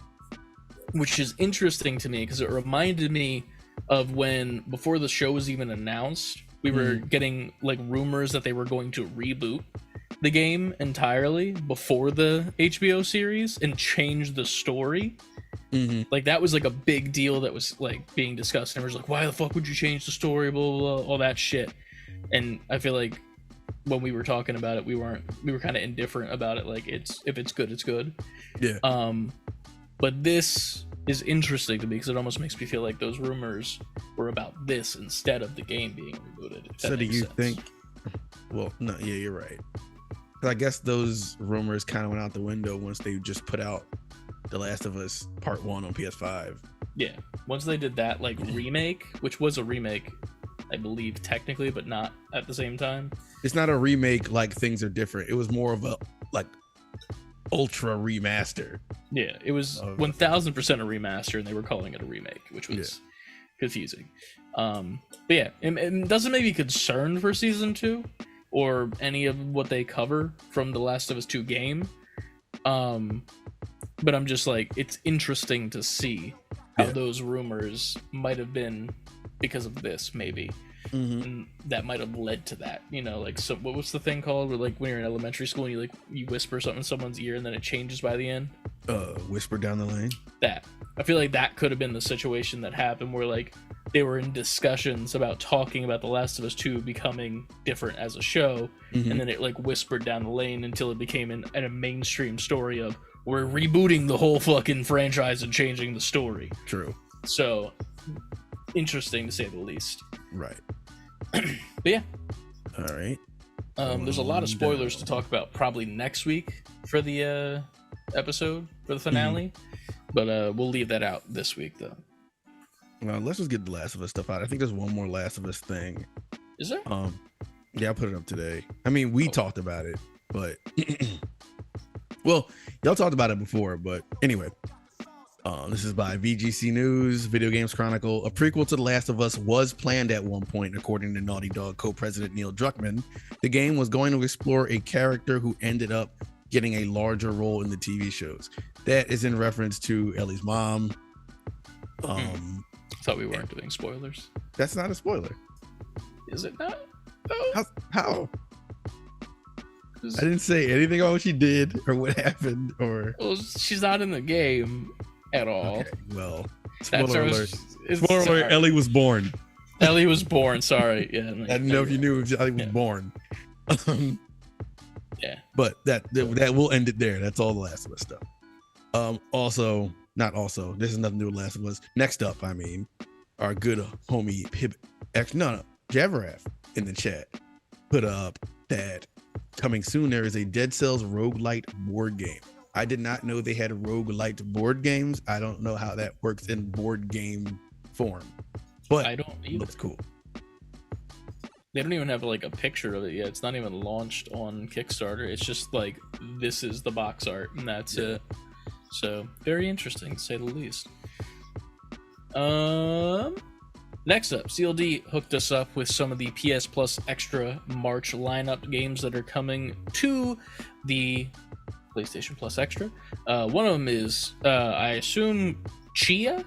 Which is interesting to me because it reminded me of when, before the show was even announced, we were getting like rumors that they were going to reboot the game entirely before the HBO series and change the story. Like, that was like a big deal that was like being discussed, and it was like, why the fuck would you change the story, blah, blah, blah, all that shit. And I feel like when we were talking about it, we were kind of indifferent about it. Like, if it's good, it's good.
Yeah.
But this is interesting to me because it almost makes me feel like those rumors were about this instead of the game being rebooted.
So do you think? Well, no, yeah, you're right. I guess those rumors kind of went out the window once they just put out The Last of Us Part 1 on PS5.
Yeah, once they did that like remake, which was a remake, I believe technically, but not at the same time.
It's not a remake like things are different. It was more of a like ultra remaster.
Yeah, it was 1000% a remaster, and they were calling it a remake, which was confusing. But yeah, it doesn't make me concerned for season 2 or any of what they cover from the Last of Us 2 game. But I'm just like, it's interesting to see how those rumors might have been because of this, maybe. And that might have led to that, you know, like, so what was the thing called where, like, when you're in elementary school and you whisper something in someone's ear and then it changes by the end?
Whisper down the lane. That,
I feel like that could have been the situation that happened where, like, they were in discussions about talking about The Last of Us 2 becoming different as a show, and then it like whispered down the lane until it became a mainstream story of, we're rebooting the whole fucking franchise and changing the story.
True.
So interesting to say the least.
Right.
But yeah.
All right.
There's a lot of spoilers to talk about probably next week for the episode, for the finale. But we'll leave that out this week, though.
Well, let's just get the Last of Us stuff out. I think there's one more Last of Us thing.
Is there?
Yeah, I put it up today. I mean, we talked about it, but well, y'all talked about it before, but anyway. This is by VGC News, Video Games Chronicle. A prequel to The Last of Us was planned at one point, according to Naughty Dog co-president Neil Druckmann. The game was going to explore a character who ended up getting a larger role in the TV shows. That is in reference to Ellie's mom.
Thought we weren't doing spoilers.
That's not a spoiler.
Is it not?
How? I didn't say anything about what she did or what happened or.
Well, she's not in the game at all.
Okay, well, spoiler alert. Spoiler
Sorry.
alert. Ellie was born.
Ellie was born. Sorry. Yeah.
I didn't know if you knew Ellie was born.
Yeah.
But that will end it there. That's all the Last of Us stuff. Not also. This is nothing to do with Last of Us. Next up, I mean, our good homie Javarath in the chat put up that coming soon there is a Dead Cells roguelite board game. I did not know they had roguelite board games. I don't know how that works in board game form, but
I don't either.
It looks cool.
They don't even have like a picture of it yet. It's not even launched on Kickstarter. It's just like, this is the box art and that's it. So very interesting to say the least. Next up, CLD hooked us up with some of the PS Plus Extra March lineup games that are coming to the PlayStation Plus Extra. One of them is, I assume, Chia?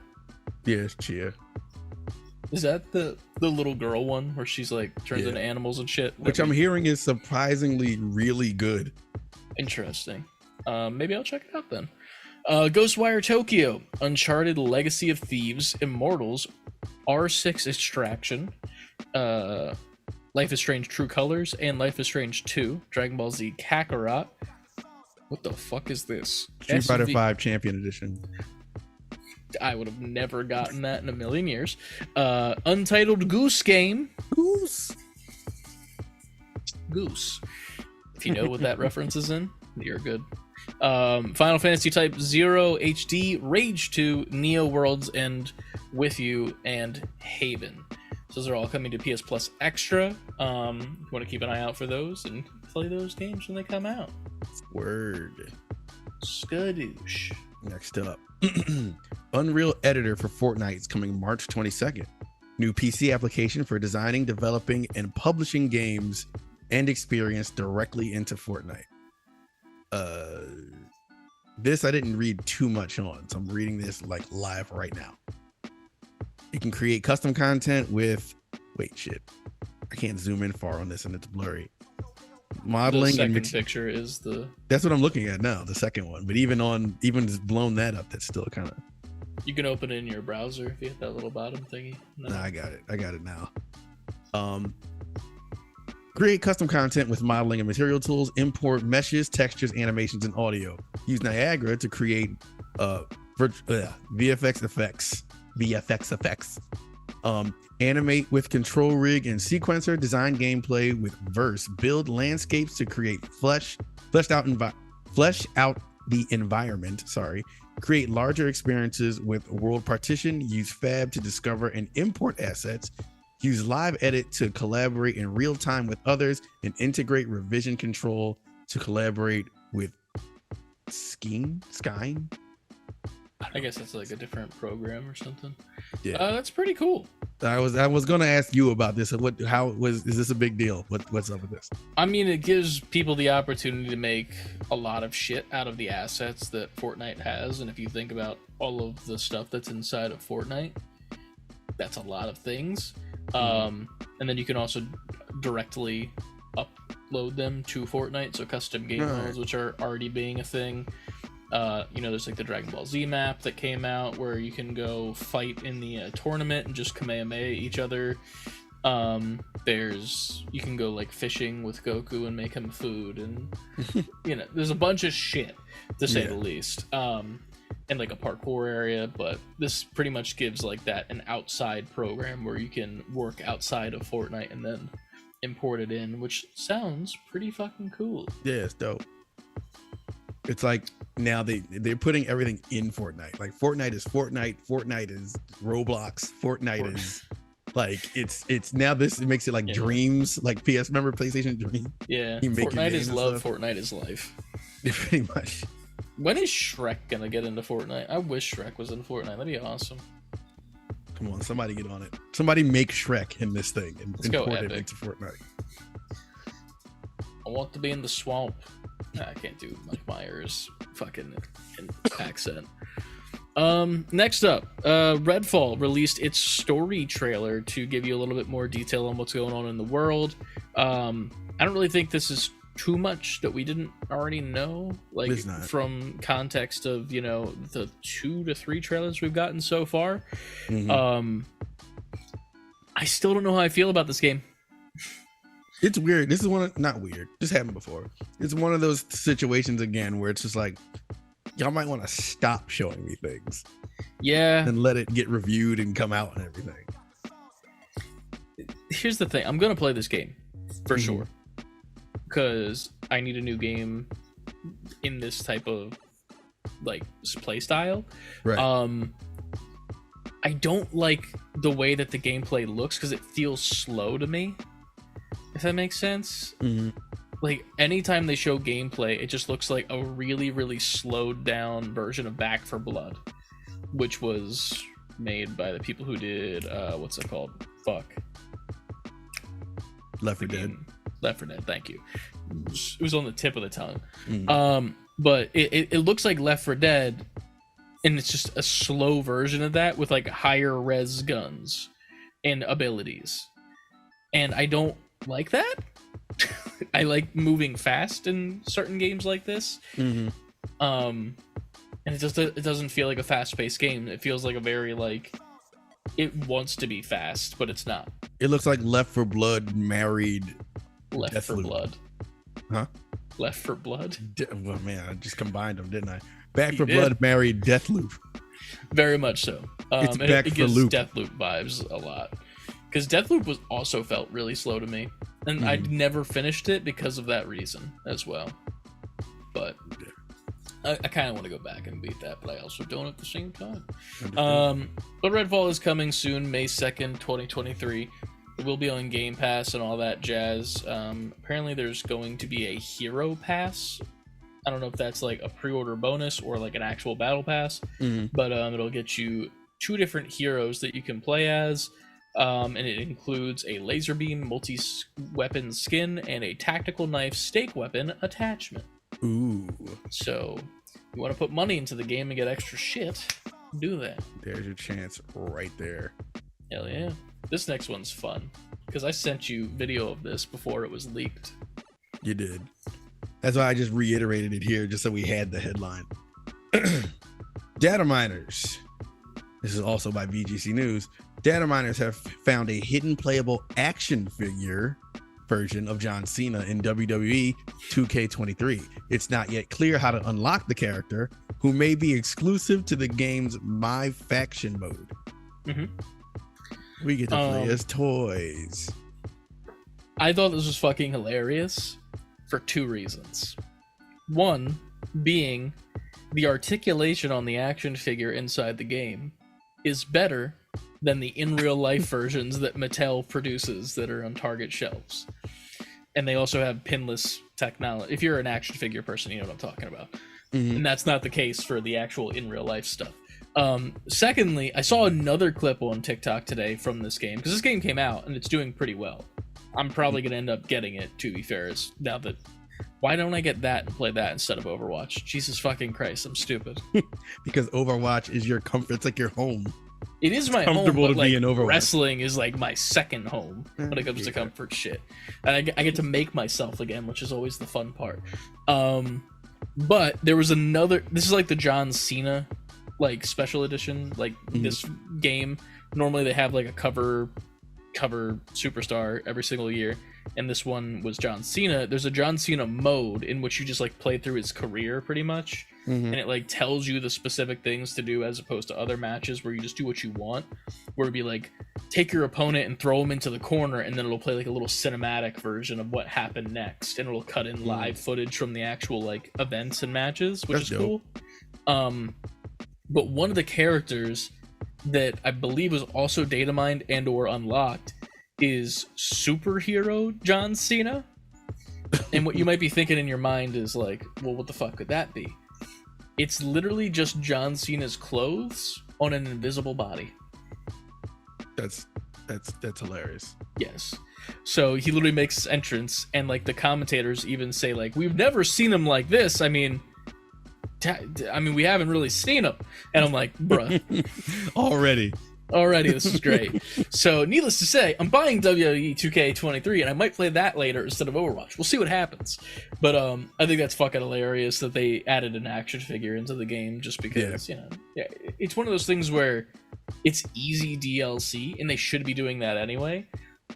Yes, Chia.
Is that the little girl one where she's like turns into animals and shit?
Which I'm hearing is surprisingly really good.
Interesting. Maybe I'll check it out then. Ghostwire Tokyo, Uncharted Legacy of Thieves, Immortals, R6 Extraction, Life is Strange True Colors, and Life is Strange 2, Dragon Ball Z Kakarot. What the fuck is this?
Street Fighter 5 Champion Edition.
I would have never gotten that in a million years. Untitled Goose Game.
Goose.
If you know what that reference is in, you're good. Final Fantasy Type 0 HD, Rage 2, Neo World's End, With You, and Haven. So those are all coming to PS Plus Extra. You want to keep an eye out for those and play those games when they come out.
Word.
Skadoosh.
Next up, Unreal Editor for Fortnite is coming March 22nd. New PC application for designing, developing, and publishing games and experience directly into Fortnite. This I didn't read too much on, so I'm reading this like live right now. You can create custom content with, wait, shit. I can't zoom in far on this and it's blurry. Modeling.
The second picture is the.
That's what I'm looking at now, the second one. But even just blown that up, that's still kind of.
You can open it in your browser if you hit that little bottom thingy. No.
Nah, I got it now. Create custom content with modeling and material tools. Import meshes, textures, animations, and audio. Use Niagara to create VFX effects. Animate with control rig and sequencer. Design gameplay with verse. Build landscapes to create flesh out the environment. Create larger experiences with world partition. Use Fab to discover and import assets. Use Live Edit to collaborate in real time with others, and integrate revision control to collaborate with Skyne.
I guess it's like a different program or something.
Yeah,
that's pretty cool.
I was going to ask you about this. Is this a big deal? What's up with this?
I mean, it gives people the opportunity to make a lot of shit out of the assets that Fortnite has, and if you think about all of the stuff that's inside of Fortnite, that's a lot of things. And then you can also directly upload them to Fortnite, so custom game modes, which are already being a thing. There's like the Dragon Ball Z map that came out where you can go fight in the tournament and just Kamehameha each other. You can go like fishing with Goku and make him food, and there's a bunch of shit to say the least. And like a parkour area, but this pretty much gives like that an outside program where you can work outside of Fortnite and then import it in, which sounds pretty fucking cool.
Yeah, it's dope. It's like now they're putting everything in Fortnite. Like Fortnite is Fortnite is Roblox, Fortnite is like it's now it makes it like dreams, like remember PlayStation Dream?
Yeah, Fortnite is love, Fortnite is life.
Pretty much.
When is Shrek gonna get into Fortnite? I wish Shrek was in Fortnite. That'd be awesome.
Come on, somebody get on it. Somebody make Shrek in this thing and import it into Fortnite.
I want to be in the swamp. I can't do Mike Myers fucking accent. Next up, Redfall released its story trailer to give you a little bit more detail on what's going on in the world. I don't really think this is too much that we didn't already know, like from context of the 2 to 3 trailers we've gotten so far. I still don't know how I feel about this game.
It's weird. This is not weird. This happened before. It's one of those situations again where it's just like, y'all might want to stop showing me things.
Yeah.
And let it get reviewed and come out and everything.
Here's the thing. I'm going to play this game for sure. Because I need a new game in this type of like play style.
Right.
I don't like the way that the gameplay looks because it feels slow to me. If that makes sense. Like anytime they show gameplay, it just looks like a really, really slowed down version of Back 4 Blood, which was made by the people who did what's it called?
Left 4 Dead.
Left 4 Dead, thank you. It was on the tip of the tongue. But it looks like Left 4 Dead, and it's just a slow version of that with like higher res guns and abilities. And I don't like that. I like moving fast in certain games like this. And it doesn't feel like a fast-paced game. It feels like a very like it wants to be fast, but it's not.
It looks like Left 4 Blood married
Left 4 Blood.
Huh?
Left 4 Blood?
Well, man, I just combined them, didn't I? Back 4 Blood married Deathloop.
Very much so.
It's Back
it
4
gives
Loop.
Deathloop vibes a lot. Because Deathloop was also felt really slow to me. And I never finished it because of that reason as well. But I kind of want to go back and beat that, but I also don't at the same time. But Redfall is coming soon, May 2nd, 2023. It will be on Game Pass and all that jazz. Apparently there's going to be a Hero Pass I don't know if that's like a pre-order bonus or like an actual battle pass, but it'll get you 2 different heroes that you can play as, and it includes a laser beam multi-weapon skin and a tactical knife stake weapon attachment.
Ooh.
So you want to put money into the game and get extra shit, do that.
There's your chance right there.
Hell yeah. This next one's fun because I sent you video of this before it was leaked.
You did. That's why I just reiterated it here, just so we had the headline. Data miners. This is also by VGC News. Data miners have found a hidden playable action figure version of John Cena in WWE 2K23. It's not yet clear how to unlock the character, who may be exclusive to the game's My Faction mode. We get to play as toys.
I thought this was fucking hilarious for 2 reasons. One being the articulation on the action figure inside the game is better than the in real life versions that Mattel produces that are on Target shelves. And they also have pinless technology. If you're an action figure person, you know what I'm talking about. And that's not the case for the actual in real life stuff. Secondly, I saw another clip on TikTok today from this game, because this game came out and it's doing pretty well. I'm probably going to end up getting it, to be fair, now that... Why don't I get that and play that instead of Overwatch? Jesus fucking Christ, I'm stupid.
Because Overwatch is your comfort. It's like your home.
It is my home, but like wrestling is like my second home when it comes to comfort shit. And I get to make myself again, which is always the fun part. But there was another... This is like the John Cena like special edition. Like this game, normally they have like a cover superstar every single year, and this one was John Cena. There's a John Cena mode in which you just like play through his career pretty much, and it like tells you the specific things to do, as opposed to other matches where you just do what you want, where it'd be like take your opponent and throw him into the corner, and then it'll play like a little cinematic version of what happened next, and it'll cut in live footage from the actual like events and matches, which is cool. But one of the characters that I believe was also data mined and or unlocked is superhero John Cena. And what you might be thinking in your mind is like, well, what the fuck could that be? It's literally just John Cena's clothes on an invisible body.
That's hilarious.
Yes. So he literally makes his entrance, and like the commentators even say like, we've never seen him like this. I mean, we haven't really seen him. And I'm like, bruh. Already, this is great. So, needless to say, I'm buying WWE 2K23, and I might play that later instead of Overwatch. We'll see what happens. But I think that's fucking hilarious that they added an action figure into the game, just because, you know, it's one of those things where it's easy DLC, and they should be doing that anyway.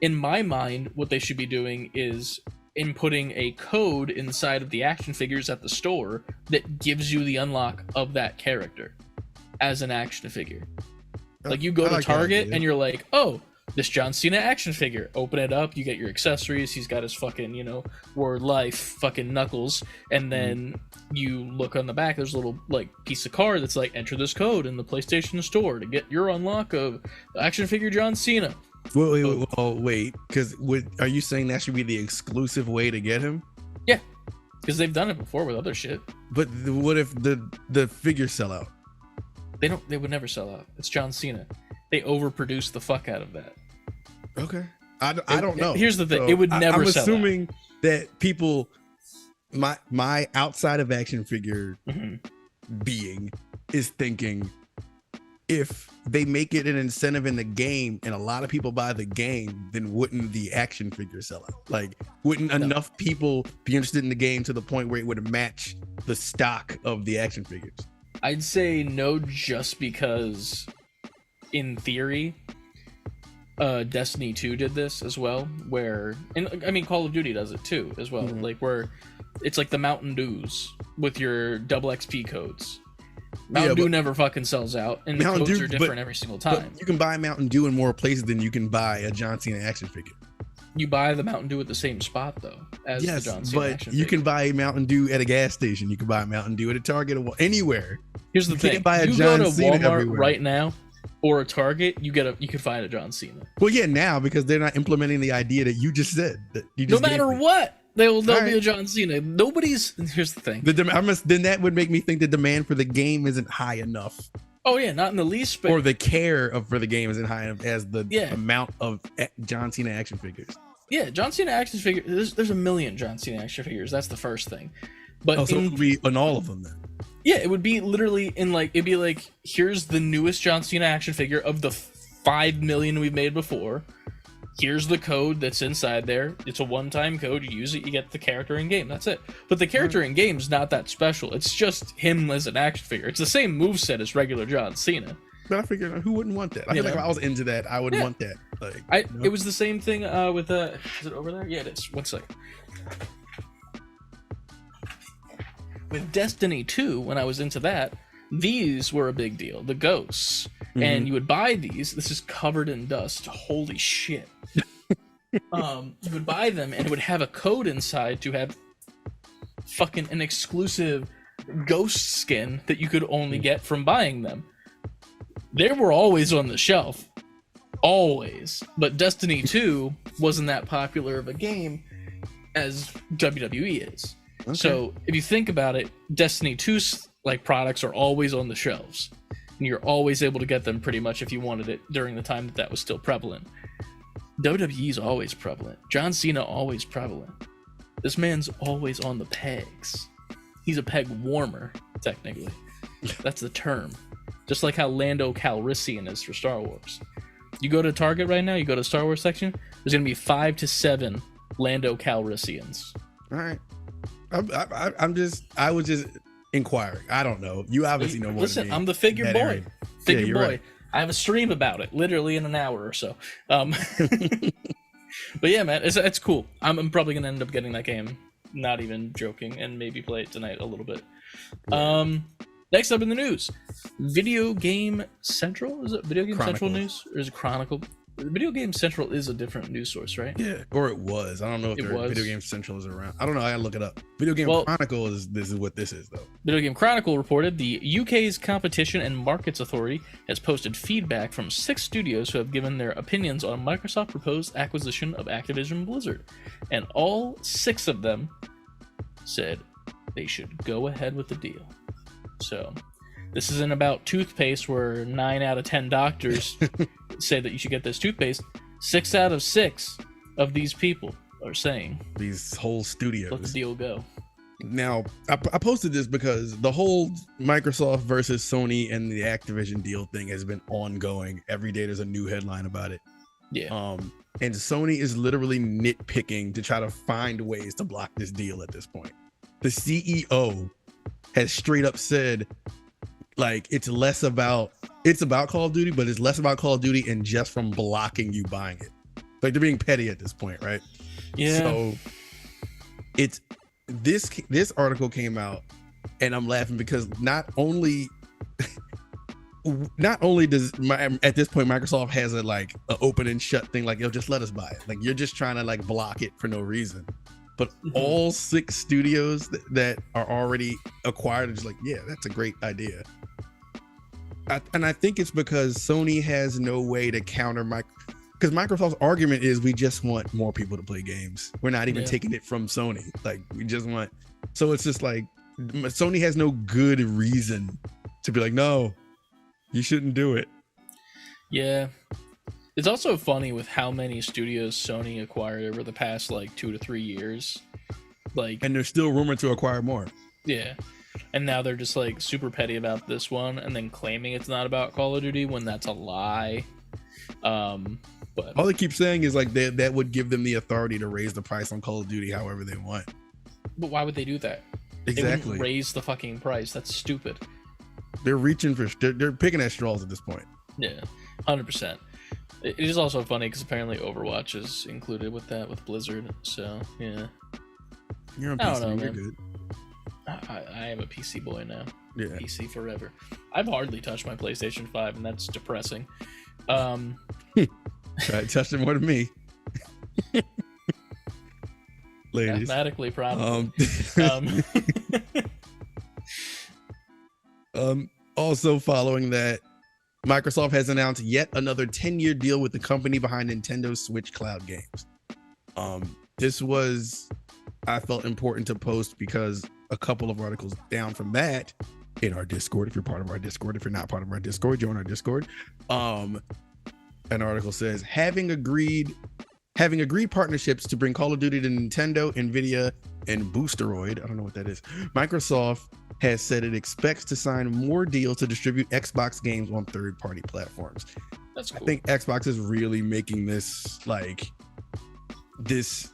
In my mind, what they should be doing is inputting a code inside of the action figures at the store that gives you the unlock of that character as an action figure. Like, you go to Target and you're like, oh, this John Cena action figure. Open it up, you get your accessories. He's got his fucking, you know, Word Life fucking knuckles. And then you look on the back, there's a little, like, piece of card that's like, enter this code in the PlayStation Store to get your unlock of action figure John Cena.
Wait, because are you saying that should be the exclusive way to get him?
Yeah, because they've done it before with other shit.
But what if the figures sell out?
They would never sell out. It's John Cena. They overproduce the fuck out of that.
Okay. I don't know.
Here's the thing. So it would never sell out. I'm assuming
that people, my outside of action figure being is thinking, if they make it an incentive in the game and a lot of people buy the game, then wouldn't the action figure sell out? Like, wouldn't enough people be interested in the game to the point where it would match the stock of the action figures?
I'd say no, just because in theory, Destiny 2 did this as well, where, and I mean, Call of Duty does it too as well, like where it's like the Mountain Dews with your double XP codes. Mountain Dew never fucking sells out, and the codes are different every single time.
You can buy Mountain Dew in more places than you can buy a John Cena action figure.
You buy the Mountain Dew at the same spot, though, as the John Cena action figure.
You can buy Mountain Dew at a gas station. You can buy Mountain Dew at a Target or anywhere.
Here's the thing: you go to Walmart right now or a Target, you can find a John Cena.
Well, yeah, now because they're not implementing the idea that you just said.
No matter what, There'll be a John Cena. Here's the thing.
Then that would make me think the demand for the game isn't high enough.
Oh yeah, not in the least. But
or the care for the game isn't high enough as the amount of John Cena action figures.
Yeah, John Cena action figures. There's a million John Cena action figures. That's the first thing. But
so it would be on all of them then.
Yeah, it would be literally it'd be like, here's the newest John Cena action figure of the 5 million we've made before. Here's the code that's inside there. It's a one-time code. You use it, you get the character in game. That's it. But the character in game is not that special. It's just him as an action figure. It's the same moveset as regular John Cena.
But I figured, who wouldn't want that? I feel like if I was into that, I would want that. Like,
It was the same thing with is it over there? Yeah, it is. 1 second. With Destiny 2, when I was into that, these were a big deal. The ghosts. Mm-hmm. And you would buy these. This is covered in dust. Holy shit. You would buy them, and it would have a code inside to have fucking an exclusive ghost skin that you could only get from buying them. They were always on the shelf. Always. But Destiny 2 wasn't that popular of a game as WWE is. Okay. So if you think about it, Destiny 2's products are always on the shelves. And you're always able to get them pretty much if you wanted it during the time that was still prevalent. WWE's always prevalent. John Cena always prevalent. This man's always on the pegs. He's a peg warmer, technically. That's the term. Just like how Lando Calrissian is for Star Wars. You go to Target right now, you go to the Star Wars section, there's going to be 5 to 7 Lando Calrissians.
All right. I was just inquiring. I don't know. You obviously know more than me.
Listen, I'm the figure boy.
Area.
Figure boy.
Right.
I have a stream about it, literally in an hour or so. But yeah, man, it's cool. I'm probably gonna end up getting that game. Not even joking, and maybe play it tonight a little bit. Yeah. Next up in the news, Video Game Central. Is it Video Game Central news, or is it Chronicle? Video Game Central is a different news source, right?
Yeah, or it was. I don't know if Video Game Central is around. I don't know. I gotta look it up. Video Game Chronicle this is what this is, though.
Video Game Chronicle reported the UK's Competition and Markets Authority has posted feedback from 6 studios who have given their opinions on Microsoft's proposed acquisition of Activision Blizzard, and all 6 of them said they should go ahead with the deal. So this isn't about toothpaste where 9 out of 10 doctors say that you should get this toothpaste. 6 out of 6 of these people are saying
these whole studios
let the deal go.
Now, I posted this because the whole Microsoft versus Sony and the Activision deal thing has been ongoing. Every day there's a new headline about it.
Yeah.
And Sony is literally nitpicking to try to find ways to block this deal at this point. The CEO has straight up said, it's about Call of Duty, but it's less about Call of Duty and just from blocking you buying it. They're being petty at this point, right?
Yeah.
So it's this article came out, and I'm laughing because not only does at this point Microsoft has a open and shut thing, yo, just let us buy it. You're just trying to block it for no reason. But all 6 studios that are already acquired are just yeah, that's a great idea. And I think it's because Sony has no way to counter because Microsoft's argument is we just want more people to play games. We're not even taking it from Sony. We just want. So it's just Sony has no good reason to be no, you shouldn't do it.
Yeah. It's also funny with how many studios Sony acquired over the past 2 to 3 years.
And there's still rumored to acquire more.
Yeah. And now they're just super petty about this one and then claiming it's not about Call of Duty when that's a lie. But
all they keep saying is that would give them the authority to raise the price on Call of Duty however they want.
But why would they do that?
Exactly.
They wouldn't raise the fucking price. That's stupid.
They're they're picking at straws at this point.
Yeah, 100%. It is also funny because apparently Overwatch is included with that with Blizzard. So yeah,
you're on PC. You're good.
I am a PC boy now.
Yeah,
PC forever. I've hardly touched my PlayStation 5, and that's depressing.
I touched it more than me. Ladies,
mathematically probably.
Also following that, Microsoft has announced yet another 10-year deal with the company behind Nintendo Switch cloud games. This was I felt important to post because a couple of articles down from that in our Discord, if you're part of our Discord, if you're not part of our Discord, join our Discord. An article says having agreed partnerships to bring Call of Duty to Nintendo, Nvidia, and Boosteroid. I don't know what that is. Microsoft has said it expects to sign more deals to distribute Xbox games on third-party platforms.
That's cool.
I think Xbox is really making this like this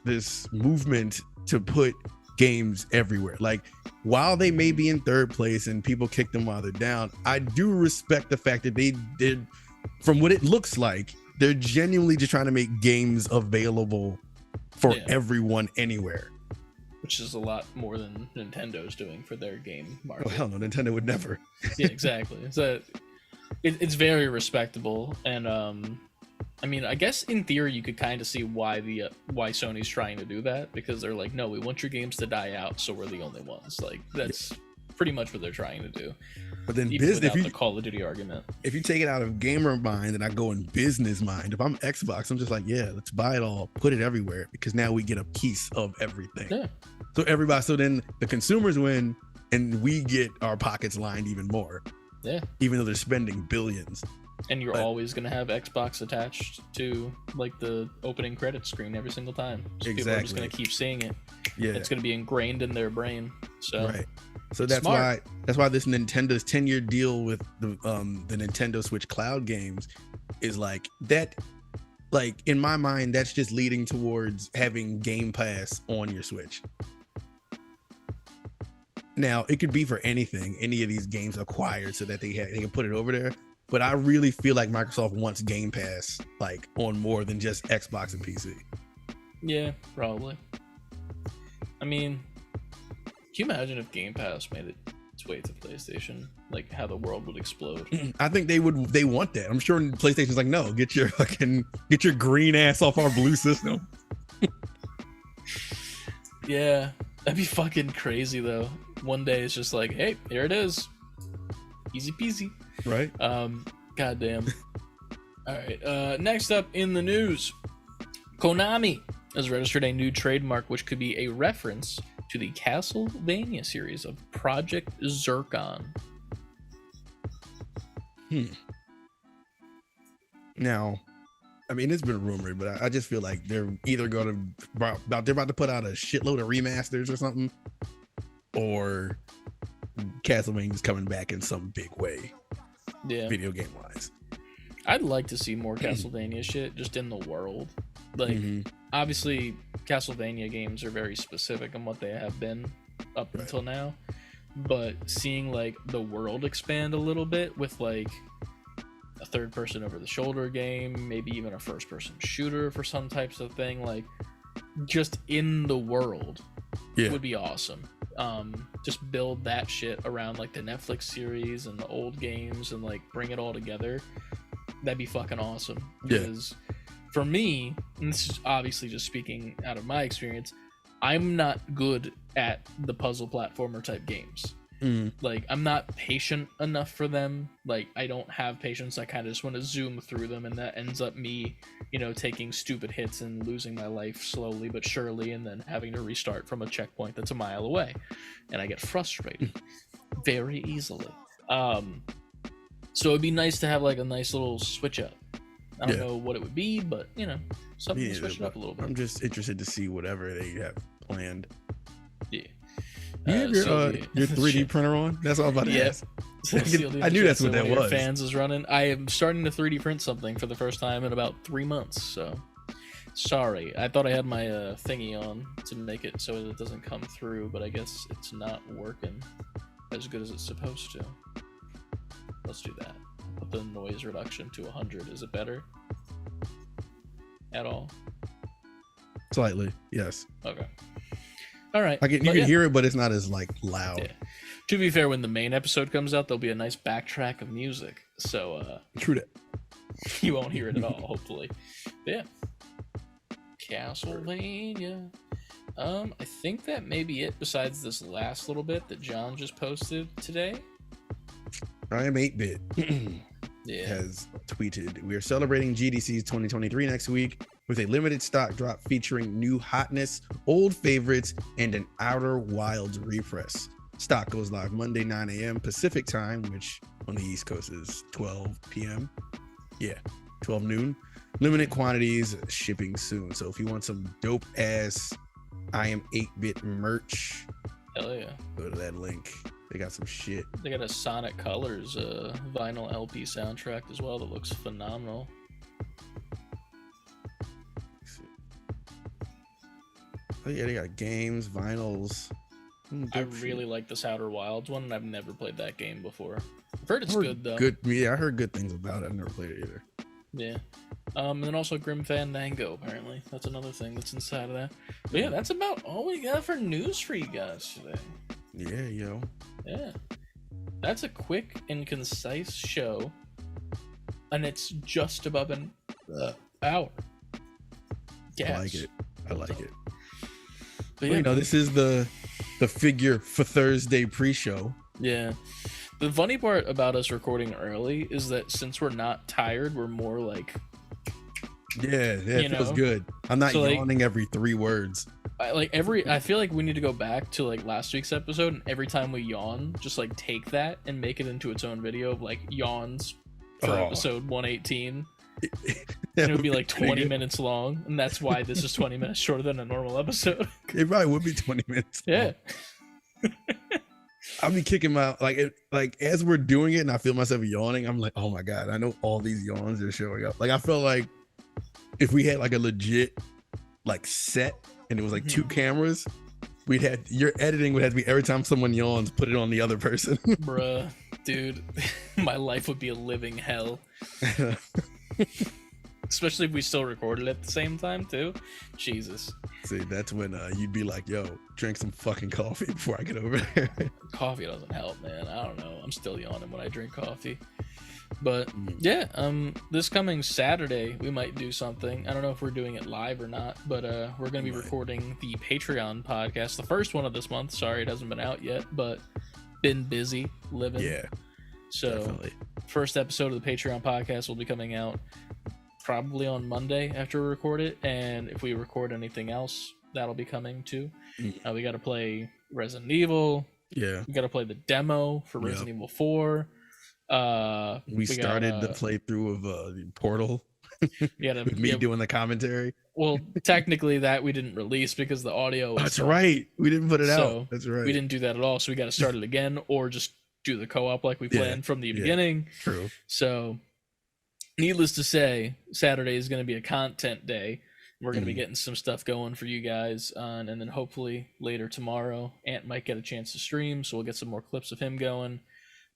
movement to put games everywhere. Like, while they may be in third place and people kick them while they're down, I do respect the fact that they did, from what it looks like, they're genuinely just trying to make games available for everyone anywhere.
Which is a lot more than Nintendo's doing for their game market.
Oh, hell no, Nintendo would never.
Yeah, exactly. So it's very respectable. And I mean, I guess in theory you could kind of see why Sony's trying to do that, because they're like, no, we want your games to die out, so we're the only ones. Like, that's pretty much what they're trying to do.
But then
without the Call of Duty argument,
if you take it out of gamer mind and I go in business mind, if I'm Xbox, I'm just like, yeah, let's buy it all, put it everywhere, because now we get a piece of everything. Yeah. So then the consumers win and we get our pockets lined even more.
Yeah.
Even though they're spending billions.
And you're always going to have Xbox attached to like the opening credits screen every single time. So people are just going to keep seeing it. Yeah. It's going to be ingrained in their brain. So
right. So that's why this Nintendo's 10-year deal with the Nintendo Switch Cloud games is like that. Like, in my mind, that's just leading towards having Game Pass on your Switch. Now, it could be for anything, any of these games acquired, so that they can put it over there. But I really feel like Microsoft wants Game Pass like on more than just Xbox and PC.
Yeah, probably. I mean, can you imagine if Game Pass made its way to PlayStation? Like, how the world would explode.
I think they want that. I'm sure PlayStation's like, no, get your green ass off our blue system.
Yeah, that'd be fucking crazy though. One day it's just like, hey, here it is. Easy peasy.
Right.
Goddamn. All right. Next up in the news, Konami has registered a new trademark which could be a reference to the Castlevania series of Project Zircon.
Now, I mean, it's been rumored, but I just feel like they're either about to put out a shitload of remasters or something, or Castlevania's coming back in some big way. Yeah, video game wise.
I'd like to see more Castlevania shit just in the world. Like, obviously, Castlevania games are very specific on what they have been up until now, but seeing like the world expand a little bit with like a third-person over-the-shoulder game, maybe even a first-person shooter for some types of thing, like just in the world, would be awesome. Just build that shit around like the Netflix series and the old games and like bring it all together. That'd be fucking awesome. Because for me, and this is obviously just speaking out of my experience, I'm not good at the puzzle platformer type games. Like, I'm not patient enough for them. Like, I don't have patience. I kind of just want to zoom through them, and that ends up me, taking stupid hits and losing my life slowly but surely, and then having to restart from a checkpoint that's a mile away. And I get frustrated very easily. So it'd be nice to have like a nice little switch up. I don't know what it would be, but something to switch it up a little bit.
I'm just interested to see whatever they have planned.
Yeah.
You have your 3D printer on? That's all I'm about to ask. I knew that's what that was.
Fans is running. I am starting to 3D print something for the first time in about 3 months. So sorry, I thought I had my thingy on to make it so it doesn't come through, but I guess it's not working as good as it's supposed to. Let's do that. Put the noise reduction to 100. Is it better at all?
Slightly, yes.
Okay. All right.
You can hear it, but it's not as like loud.
Yeah. To be fair, when the main episode comes out, there'll be a nice backtrack of music. So
true that.
You won't hear it at all, hopefully. But yeah. Castlevania. I think that may be it besides this last little bit that John just posted today.
I am 8-bit.
Yeah.
Has tweeted, we are celebrating GDC's 2023 next week. with a limited stock drop featuring new hotness, old favorites, and an Outer Wilds refresh. Stock goes live Monday 9 a.m. Pacific time, which on the East Coast is 12 p.m. Yeah, 12 noon. Limited quantities, shipping soon. So if you want some dope ass I Am 8-Bit merch,
hell yeah,
go to that link. They got some shit.
They got a Sonic Colors vinyl LP soundtrack as well that looks phenomenal.
Oh yeah, they got games, vinyls.
I really like this Outer Wilds one, and I've never played that game before. I've heard it's good though.
Good, yeah, I heard good things about it. I've never played it either.
Yeah. And then also Grim Fandango, apparently. That's another thing that's inside of that. But yeah, that's about all we got for news for you guys today.
Yeah, yo.
Yeah. That's a quick and concise show. And it's just above an hour.
Yes. I like it. I like it.
But
well,
yeah,
this is the figure for Thursday pre-show.
Yeah. The funny part about us recording early is that since we're not tired, we're more like...
Yeah, it feels good. I'm not yawning every 3 words.
I feel like we need to go back to like last week's episode, and every time we yawn, just like take that and make it into its own video of like yawns for episode 118. And it would be like 20 minutes long, and that's why this is 20 minutes shorter than a normal episode.
It probably would be 20 minutes long.
Yeah.
I'll be kicking my like as we're doing it and I feel myself yawning, I'm like, oh my god, I know all these yawns are showing up. Like I felt like if we had like a legit like set and it was like 2 cameras, your editing would have to be every time someone yawns, put it on the other person.
Bruh, dude, my life would be a living hell. Especially if we still recorded at the same time too. Jesus.
See, that's when you'd be like, yo, drink some fucking coffee before I get over there.
Coffee doesn't help, man. I don't know. I'm still yawning when I drink coffee. But yeah, this coming Saturday we might do something. I don't know if we're doing it live or not, but we're gonna be recording the Patreon podcast, the first one of this month. Sorry it hasn't been out yet, but been busy living.
Yeah.
So
definitely.
First episode of the Patreon podcast will be coming out probably on Monday after we record it, and if we record anything else, that'll be coming too. We got to play Resident Evil.
Yeah,
we got to play the demo for Resident Evil 4.
We started the playthrough of the Portal. With me doing the commentary.
Well, technically that we didn't release because the audio was
right, we didn't put it out. That's right,
we didn't do that at all, so we got to start it again or just do the co-op like we planned from the beginning.
True.
So needless to say, Saturday is going to be a content day. We're going to be getting some stuff going for you guys. And then hopefully later tomorrow, Ant might get a chance to stream, so we'll get some more clips of him going.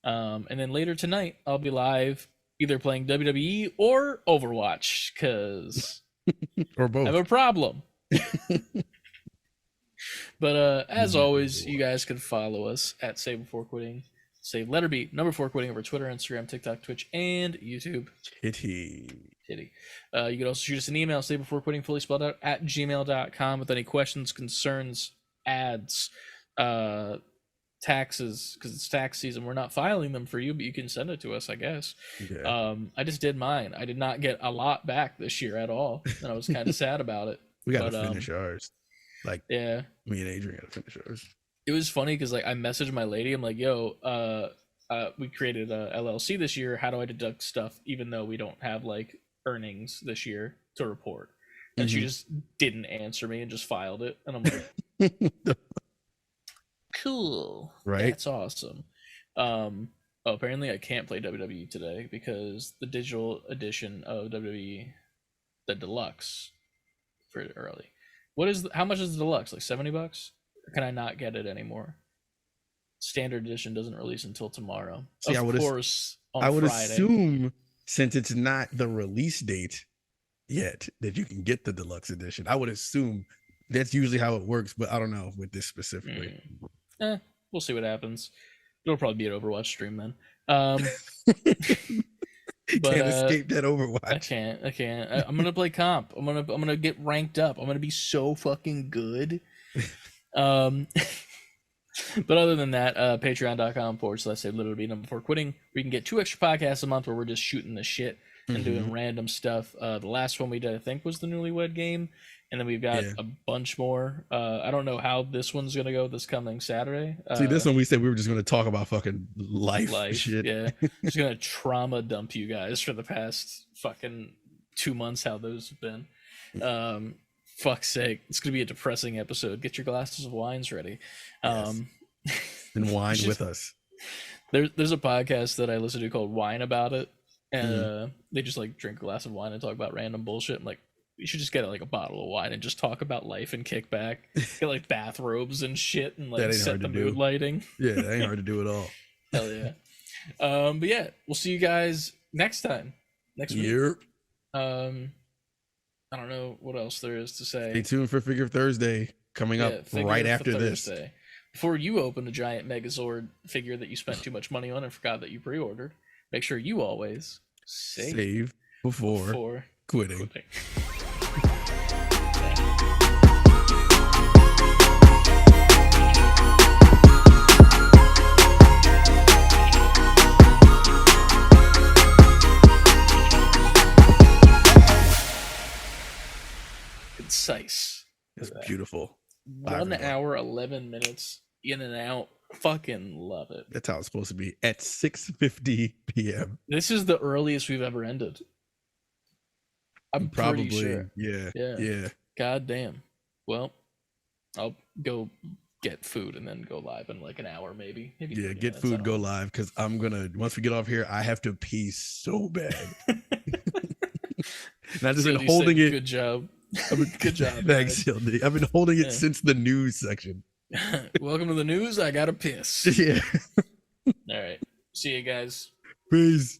And then later tonight, I'll be live either playing WWE or Overwatch, because
or both.
I have a problem. But as always, you guys can follow us at Save Before Quitting. Save letter B, number 4 quitting over Twitter, Instagram, TikTok, Twitch, and YouTube.
Kitty.
You can also shoot us an email, savebeforequitting, fully spelled out, at gmail.com with any questions, concerns, ads, taxes, because it's tax season. We're not filing them for you, but you can send it to us, I guess. Yeah. I just did mine. I did not get a lot back this year at all, and I was kind of sad about it.
We got to finish ours. Like,
yeah,
me and Adrian got to finish ours.
It was funny because like I messaged my lady. I'm like, yo, we created a LLC this year. How do I deduct stuff even though we don't have like earnings this year to report? And she just didn't answer me and just filed it. And I'm like, cool.
Right.
That's awesome. Apparently I can't play WWE today because the digital edition of WWE, the deluxe, for early. How much is the deluxe? Like $70? Or can I not get it anymore? Standard edition doesn't release until tomorrow.
See,
of course,
I would assume, since it's not the release date yet, that you can get the deluxe edition. I would assume that's usually how it works, but I don't know with this specifically.
We'll see what happens. It'll probably be an Overwatch stream then.
But, can't escape that Overwatch.
I can't. I'm gonna play comp. I'm gonna get ranked up. I'm gonna be so fucking good. But other than that, patreon.com/savebeforequitting, where you can get 2 extra podcasts a month where we're just shooting the shit. and doing random stuff. The last one we did, I think, was the Newlywed Game, and then we've got a bunch more. I don't know how this one's gonna go this coming Saturday.
See, this one we said we were just gonna talk about fucking life shit.
Yeah, just gonna trauma dump you guys for the past fucking 2 months. How those have been. Fuck's sake, it's gonna be a depressing episode. Get your glasses of wines ready.
And wine with us.
There's a podcast that I listen to called Wine About It, and they just like drink a glass of wine and talk about random bullshit. I'm like, you should just get like a bottle of wine and just talk about life and kick back. Get like bathrobes and shit and like set the mood lighting.
Yeah, that ain't hard to do at all.
Hell yeah. But yeah, we'll see you guys next week.
Yep.
I don't know what else there is to say.
Stay tuned for Figure Thursday coming up right after this.
Before you open a giant Megazord figure that you spent too much money on and forgot that you pre-ordered, make sure you always save before quitting. Concise.
It's beautiful.
1 hour 11 minutes in and out. Fucking love it.
That's how it's supposed to be at 6:50 p.m.
This is the earliest we've ever ended. I'm
probably
pretty sure.
Yeah.
God damn. Well, I'll go get food and then go live in like an hour, maybe.
Yeah, get food, go live, because I'm gonna once we get off here, I have to pee so bad. And I've just been holding it.
Good job. Good job.
Thanks, CLD. I've been holding it since the news section.
Welcome to the news. I gotta piss.
Yeah.
All right. See you guys.
Peace.